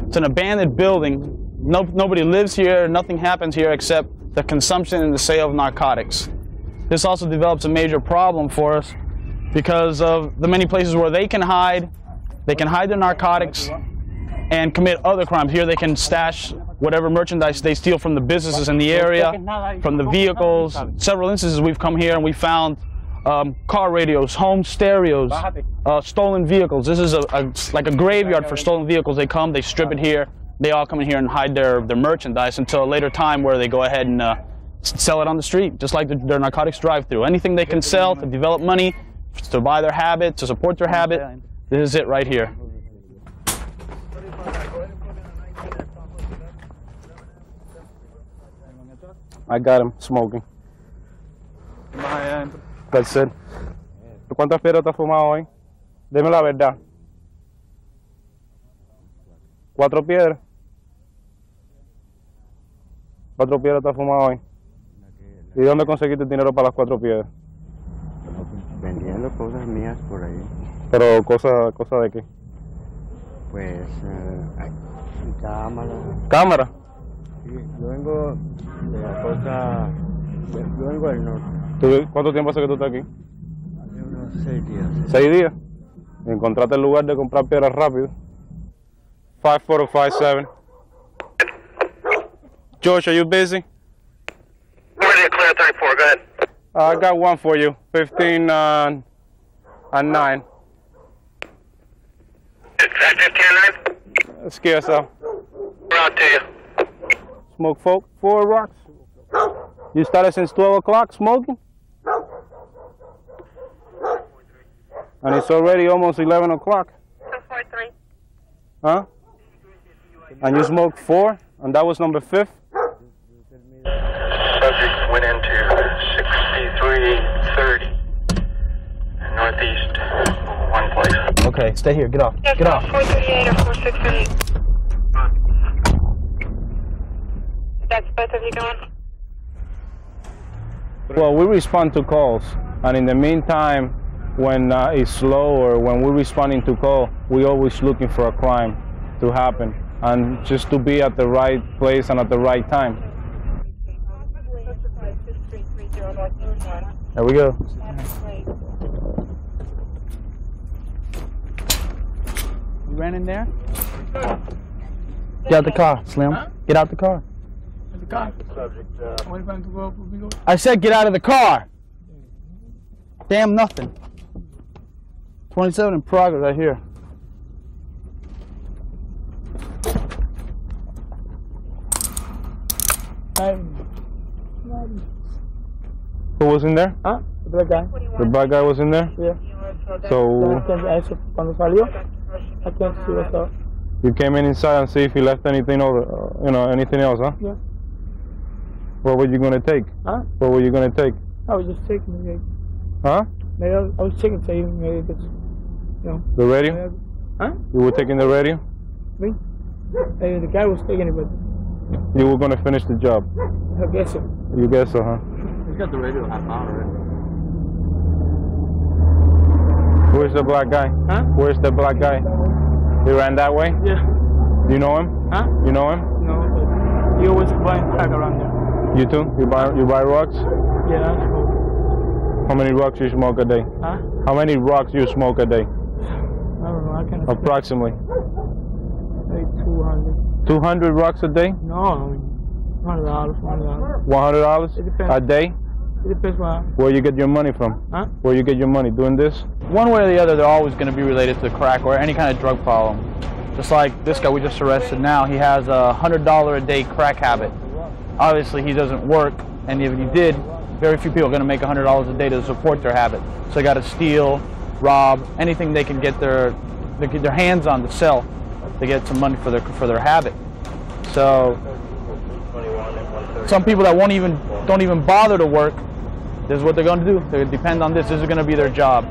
It's an abandoned building. Nobody lives here. Nothing happens here except the consumption and the sale of narcotics. This also develops a major problem for us because of the many places where they can hide their narcotics and commit other crimes. Here they can stash whatever merchandise they steal from the businesses in the area, from the vehicles. Several instances we've come here and we found car radios, home stereos, stolen vehicles. This is like a graveyard for stolen vehicles. They come, they strip it here. They all come in here and hide their merchandise until a later time where they go ahead and sell it on the street, just like their narcotics drive-through. Anything they can sell to develop money, to buy their habit, to support their habit, this is it right here. I got him smoking. That's it. ¿Cuántas piedras te has fumado hoy? Dime la verdad. 4 piedras. 4 piedras te has fumado hoy. ¿Y dónde conseguiste el dinero para las 4 piedras? Vendiendo cosas mías por ahí. Pero cosa de qué? Pues cámara. ¿Cámara? Sí, yo vengo de la costa, yo vengo del norte. ¿Cuánto tiempo hace que tú estás aquí? Hace unos 6 días. 6 días. Encontraste el lugar de comprar piedras rápido. 5457. George, are you busy? Ready to clear 34, go ahead. I got one for you. 15 and 9. Is that 15 and 9? Scare yourself. We're out to you. Smoke 4 rocks. You started since 12 o'clock smoking? And it's already almost 11 o'clock. 243. Huh? And you smoked 4? And that was number 5th? Subject went into 6330 northeast, one place. Okay, stay here. Get off. Yes, Get off. 438 or 468. That's both of you going? Well, we respond to calls. And in the meantime, when it's slow or when we're responding to call, we're always looking for a crime to happen. And just to be at the right place and at the right time. There we go. You ran in there? Get out the car, Slim. Huh? Get out the car. The car? I said get out of the car. Damn nothing. 27 in progress right here. Who was in there? Huh? The black guy. The black guy was in there? Yeah. So Cuando salió, I can't see what's up. you came in inside and see if he left anything over, anything else, huh? Yeah. What were you gonna take? Huh? What were you gonna take? I was just taking it. Huh? Maybe I was checking to even maybe it's, The radio? Huh? You were taking the radio? Me? Hey, the guy was taking it, but You were gonna finish the job. I guess so. You guess so, huh? He's got the radio half hour already. Where's the black guy? Huh? Where's the black guy? He ran that way? Yeah. You know him? Huh? You know him? No, but he always buying crack around there. You too? You buy rocks? Yeah, I smoke. How many rocks you smoke a day? Huh? How many rocks you smoke a day? I don't know, I can't. Approximately. Maybe 200. 200 rocks a day? No, I mean, $100. $100 It depends. a day? It depends on. Where you get your money from? Huh? Where you get your money? Doing this? One way or the other, they're always going to be related to the crack or any kind of drug problem. Just like this guy we just arrested now, he has a $100 a day crack habit. Obviously, he doesn't work, and if he did, very few people are going to make $100 a day to support their habit. So they got to steal, rob, anything they can get their hands on to sell to get some money for their habit. So some people that don't even bother to work, this is what they're going to do. They depend on this. This is going to be their job.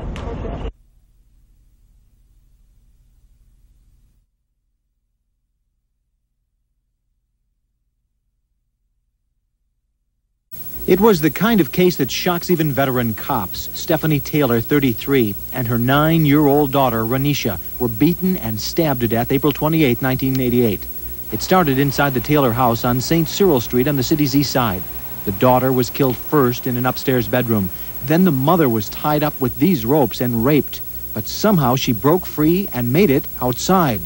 It was the kind of case that shocks even veteran cops. Stephanie Taylor, 33, and her 9-year-old daughter, Renisha, were beaten and stabbed to death April 28, 1988. It started inside the Taylor house on St. Cyril Street on the city's east side. The daughter was killed first in an upstairs bedroom. Then the mother was tied up with these ropes and raped. But somehow she broke free and made it outside.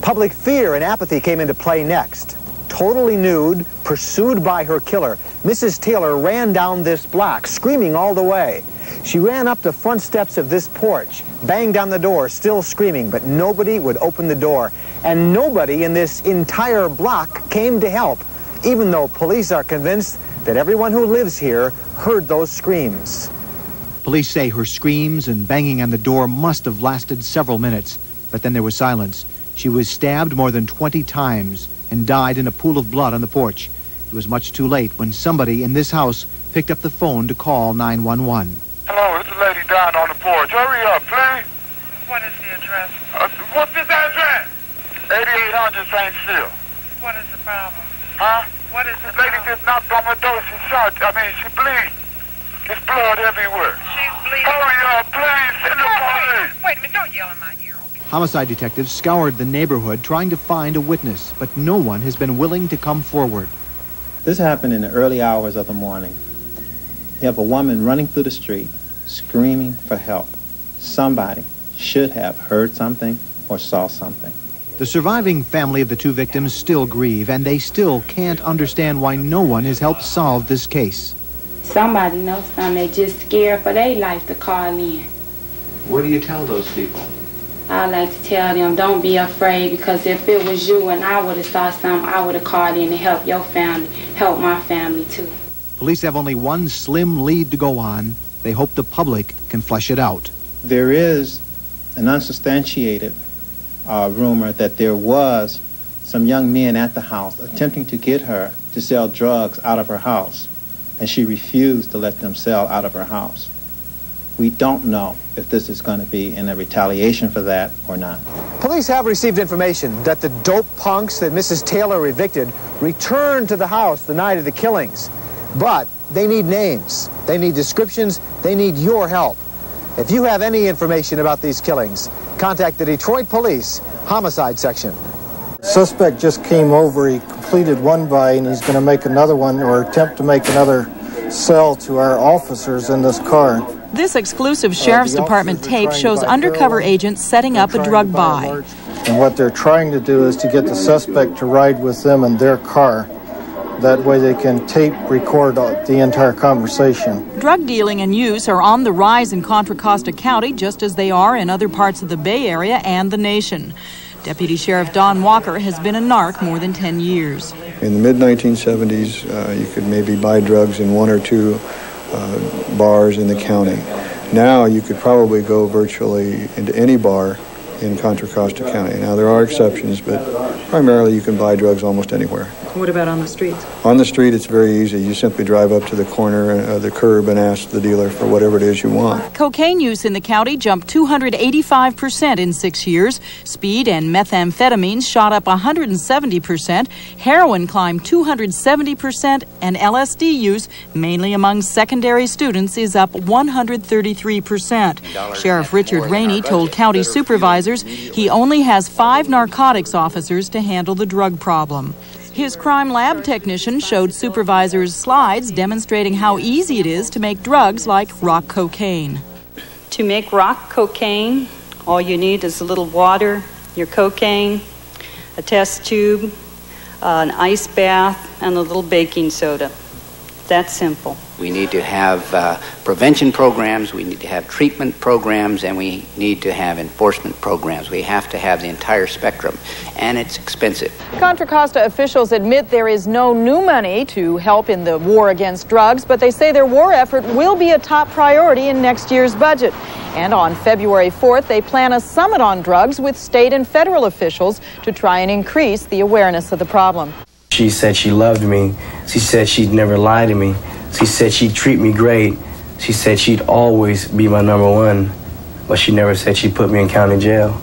Public fear and apathy came into play next. Totally nude, pursued by her killer, Mrs. Taylor ran down this block, screaming all the way. She ran up the front steps of this porch, banged on the door, still screaming, but nobody would open the door. And nobody in this entire block came to help, even though police are convinced that everyone who lives here heard those screams. Police say her screams and banging on the door must have lasted several minutes, but then there was silence. She was stabbed more than 20 times and died in a pool of blood on the porch. It was much too late when somebody in this house picked up the phone to call 911. Hello, it's a lady dying on the porch. Hurry up, please. What is the address? What's this address? 8800 St. Cyril. What is the problem? Huh? What is the lady just knocked on my door. She's shot. She bleeds. There's blood everywhere. She's bleeding. Hurry up, please. Send the police. Wait a minute. Don't yell in my ear, okay? Homicide detectives scoured the neighborhood trying to find a witness, but no one has been willing to come forward. This happened in the early hours of the morning. You have a woman running through the street, screaming for help. Somebody should have heard something or saw something. The surviving family of the two victims still grieve, and they still can't understand why no one has helped solve this case. Somebody knows something. They just scared for their life to call in. What do you tell those people? I like to tell them, don't be afraid, because if it was you and I would have saw something, I would have called in to help your family, help my family too. Police have only one slim lead to go on. They hope the public can flesh it out. There is an unsubstantiated rumor that there was some young men at the house attempting to get her to sell drugs out of her house, and she refused to let them sell out of her house. We don't know if this is going to be in a retaliation for that or not. Police have received information that the dope punks that Mrs. Taylor evicted returned to the house the night of the killings. But they need names, they need descriptions, they need your help. If you have any information about these killings, contact the Detroit Police Homicide Section. Suspect just came over, he completed one buy and he's going to make another one or attempt to make another sell to our officers in this car. This exclusive Sheriff's Department tape shows undercover agents setting up a drug buy. And what they're trying to do is to get the suspect to ride with them in their car. That way they can tape record the entire conversation. Drug dealing and use are on the rise in Contra Costa County, just as they are in other parts of the Bay Area and the nation. Deputy Sheriff Don Walker has been a narc more than 10 years. In the mid-1970s, you could maybe buy drugs in one or two bars in the county. Now you could probably go virtually into any bar in Contra Costa County. Now there are exceptions, but primarily you can buy drugs almost anywhere. What about on the streets? On the street, it's very easy. You simply drive up to the corner of the curb and ask the dealer for whatever it is you want. Cocaine use in the county jumped 285% in 6 years. Speed and methamphetamines shot up 170%. Heroin climbed 270%. And LSD use, mainly among secondary students, is up 133%. Sheriff Richard Rainey told county supervisors he only has 5 narcotics officers to handle the drug problem. His crime lab technician showed supervisors slides demonstrating how easy it is to make drugs like rock cocaine. To make rock cocaine, all you need is a little water, your cocaine, a test tube, an ice bath, and a little baking soda. That's simple. We need to have prevention programs, we need to have treatment programs, and we need to have enforcement programs. We have to have the entire spectrum, and it's expensive. Contra Costa officials admit there is no new money to help in the war against drugs, but they say their war effort will be a top priority in next year's budget. And on February 4th, they plan a summit on drugs with state and federal officials to try and increase the awareness of the problem. She said she loved me. She said she'd never lie to me. She said she'd treat me great. She said she'd always be my number one. But she never said she'd put me in county jail.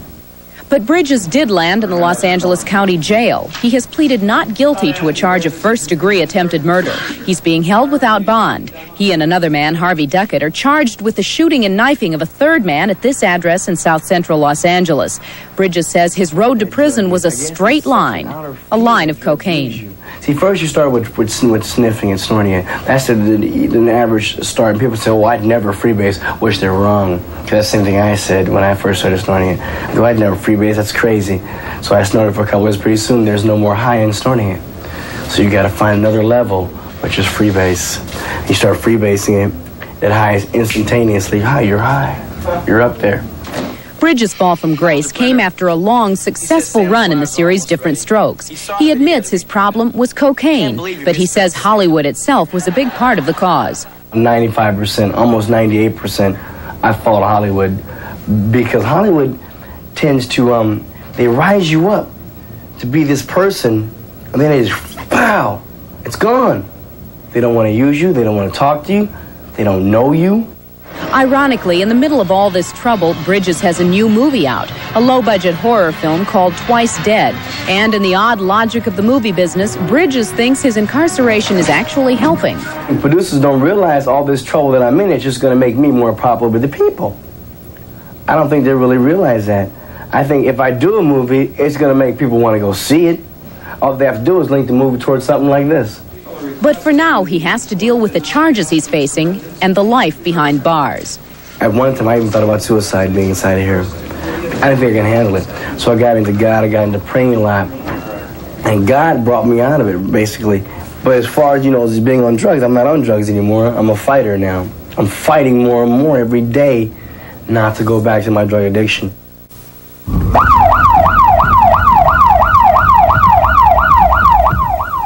But Bridges did land in the Los Angeles County Jail. He has pleaded not guilty to a charge of first-degree attempted murder. He's being held without bond. He and another man, Harvey Duckett, are charged with the shooting and knifing of a third man at this address in south central Los Angeles. Bridges says his road to prison was a straight line, a line of cocaine. See, first you start with sniffing and snorting it. That's the average start. And people say, well, I'd never freebase, which they're wrong. Because that's the same thing I said when I first started snorting it. Though I'd never freebase, that's crazy. So I snorted for a couple of days. Pretty soon, there's no more high in snorting it. So you got to find another level, which is freebase. You start freebasing it, that high is instantaneously high. You're high. You're up there. Bridges' fall from grace came after a long, successful run in the series Different Strokes. He admits his problem was cocaine, but he says Hollywood itself was a big part of the cause. 95%, almost 98%, I fault Hollywood, because Hollywood tends to, they rise you up to be this person, and then they just, pow, it's gone. They don't want to use you, they don't want to talk to you, they don't know you. Ironically, in the middle of all this trouble, Bridges has a new movie out, a low-budget horror film called Twice Dead. And in the odd logic of the movie business, Bridges thinks his incarceration is actually helping. And producers don't realize all this trouble that I'm in is just going to make me more popular with the people. I don't think they really realize that. I think if I do a movie, it's going to make people want to go see it. All they have to do is link the movie towards something like this. But for now, he has to deal with the charges he's facing and the life behind bars. At one time, I even thought about suicide being inside of here. I didn't think I could handle it. So I got into God, I got into praying a lot. And God brought me out of it, basically. But as far as, as being on drugs, I'm not on drugs anymore. I'm a fighter now. I'm fighting more and more every day not to go back to my drug addiction.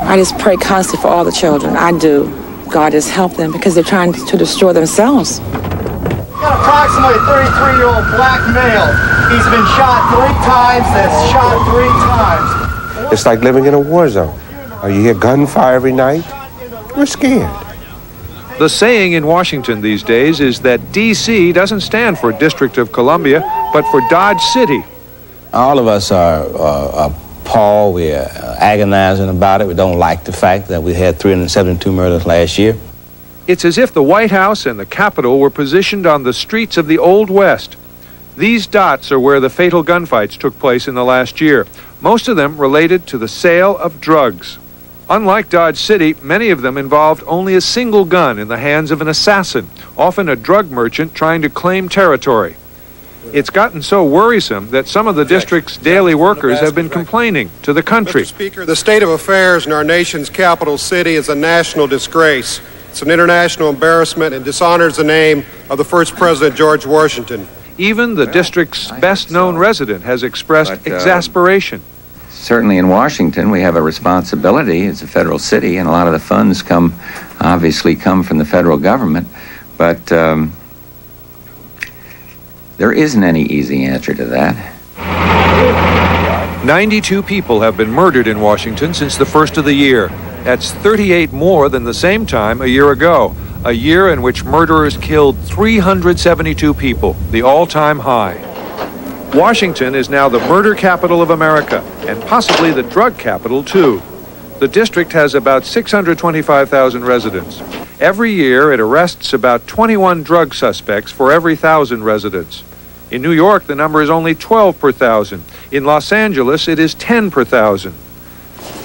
I just pray constantly for all the children. I do. God has helped them because they're trying to destroy themselves. Got approximately a 33-year-old black male. He's been shot 3 times, that's shot 3 times. It's like living in a war zone. You hear gunfire every night. We're scared. The saying in Washington these days is that D.C. doesn't stand for District of Columbia, but for Dodge City. All of us are appalled. We're agonizing about it. We don't like the fact that we had 372 murders last year. It's as if the White House and the Capitol were positioned on the streets of the Old West. These dots are where the fatal gunfights took place in the last year, most of them related to the sale of drugs. Unlike Dodge City, many of them involved only a single gun in the hands of an assassin, often a drug merchant trying to claim territory. It's gotten so worrisome that some of the district's daily workers have been complaining to the country. Mr. Speaker, the state of affairs in our nation's capital city is a national disgrace. It's an international embarrassment and dishonors the name of the first President, George Washington. Even the district's best-known resident has expressed exasperation. Certainly in Washington, we have a responsibility. It's a federal city, and a lot of the funds obviously come from the federal government, but there isn't any easy answer to that. 92 people have been murdered in Washington since the first of the year. That's 38 more than the same time a year ago, a year in which murderers killed 372 people, the all-time high. Washington is now the murder capital of America, and possibly the drug capital, too. The district has about 625,000 residents. Every year, it arrests about 21 drug suspects for every 1,000 residents. In New York, the number is only 12 per 1,000. In Los Angeles, it is 10 per 1,000.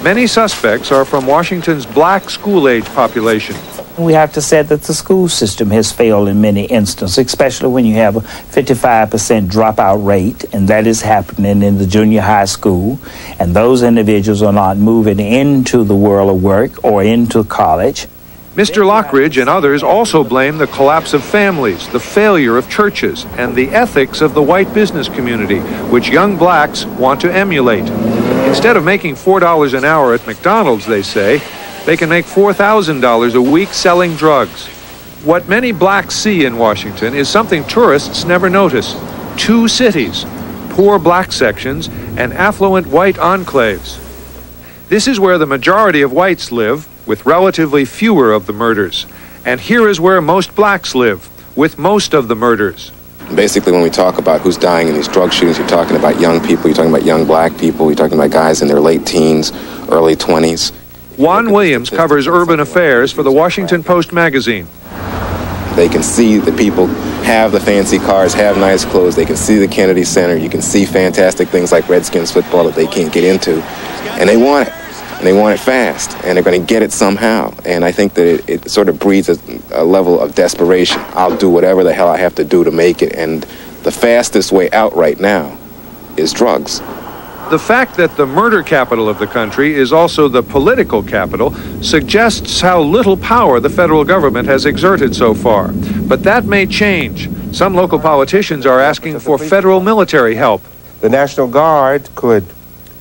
Many suspects are from Washington's black school-age population. We have to say that the school system has failed in many instances, especially when you have a 55% dropout rate, and that is happening in the junior high school, and those individuals are not moving into the world of work or into college. Mr. Lockridge and others also blame the collapse of families, the failure of churches, and the ethics of the white business community, which young blacks want to emulate. Instead of making $4 an hour at McDonald's, they say, they can make $4,000 a week selling drugs. What many blacks see in Washington is something tourists never notice. 2 cities, poor black sections and affluent white enclaves. This is where the majority of whites live, with relatively fewer of the murders. And here is where most blacks live, with most of the murders. Basically, when we talk about who's dying in these drug shootings, you're talking about young people, you're talking about young black people, you're talking about guys in their late teens, early 20s. Juan Williams covers urban affairs for the Washington Post magazine. They can see that people have the fancy cars, have nice clothes, they can see the Kennedy Center, you can see fantastic things like Redskins football that they can't get into, and they want it. And they want it fast, and they're going to get it somehow. And I think that it sort of breeds a level of desperation. I'll do whatever the hell I have to do to make it, and the fastest way out right now is drugs. The fact that the murder capital of the country is also the political capital suggests how little power the federal government has exerted so far. But that may change. Some local politicians are asking for federal military help. The National Guard could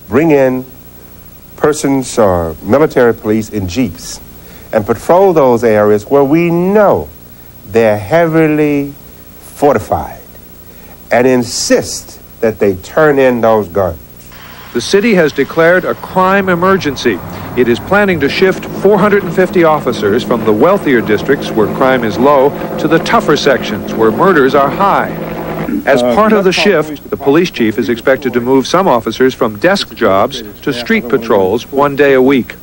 bring in persons or military police in jeeps and patrol those areas where we know they're heavily fortified and insist that they turn in those guns. The city has declared a crime emergency. It is planning to shift 450 officers from the wealthier districts where crime is low to the tougher sections where murders are high. As part of the shift, the police chief is expected to move some officers from desk jobs to street patrols 1 day a week.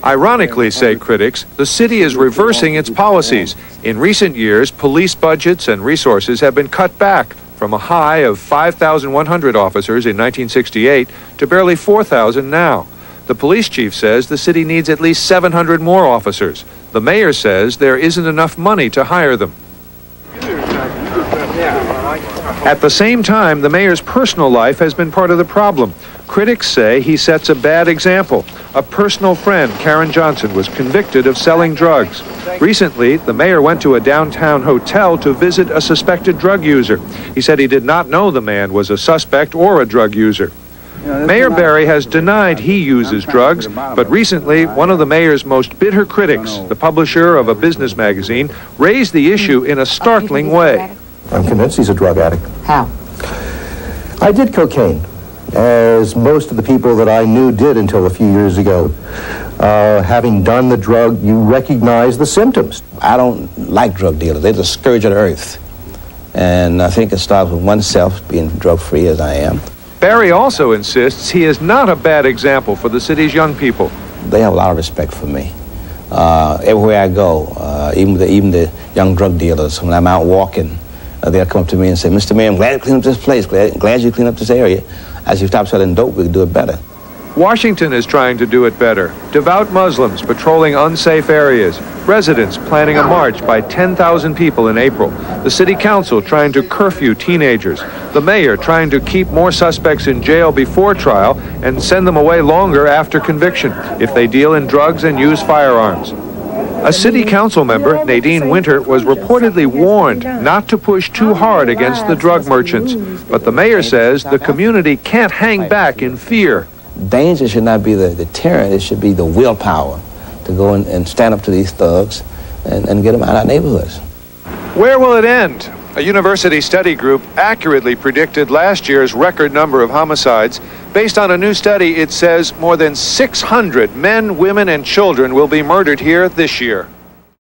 Ironically, say critics, the city is reversing its policies. In recent years, police budgets and resources have been cut back from a high of 5,100 officers in 1968 to barely 4,000 now. The police chief says the city needs at least 700 more officers. The mayor says there isn't enough money to hire them. At the same time, the mayor's personal life has been part of the problem. Critics say he sets a bad example. A personal friend, Karen Johnson, was convicted of selling drugs. Recently, the mayor went to a downtown hotel to visit a suspected drug user. He said he did not know the man was a suspect or a drug user. Mayor Barry has denied he uses drugs, but recently, one of the mayor's most bitter critics, the publisher of a business magazine, raised the issue in a startling way. I'm convinced he's a drug addict. How? I did cocaine, as most of the people that I knew did until a few years ago. Having done the drug, you recognize the symptoms. I don't like drug dealers. They're the scourge of the earth. And I think it starts with oneself, being drug-free as I am. Barry also insists he is not a bad example for the city's young people. They have a lot of respect for me. Everywhere I go, even the young drug dealers, when I'm out walking, they'll come up to me and say, "Mr. Mayor, I'm glad you cleaned up this place, glad you cleaned up this area. As you stop selling dope, we can do it better." Washington is trying to do it better. Devout Muslims patrolling unsafe areas. Residents planning a march by 10,000 people in April. The city council trying to curfew teenagers. The mayor trying to keep more suspects in jail before trial and send them away longer after conviction if they deal in drugs and use firearms. A city council member, Nadine Winter, was reportedly warned not to push too hard against the drug merchants. But the mayor says the community can't hang back in fear. Danger should not be the deterrent. It should be the willpower to go and stand up to these thugs and get them out of our neighborhoods. Where will it end? A university study group accurately predicted last year's record number of homicides. Based on a new study, it says more than 600 men, women, and children will be murdered here this year.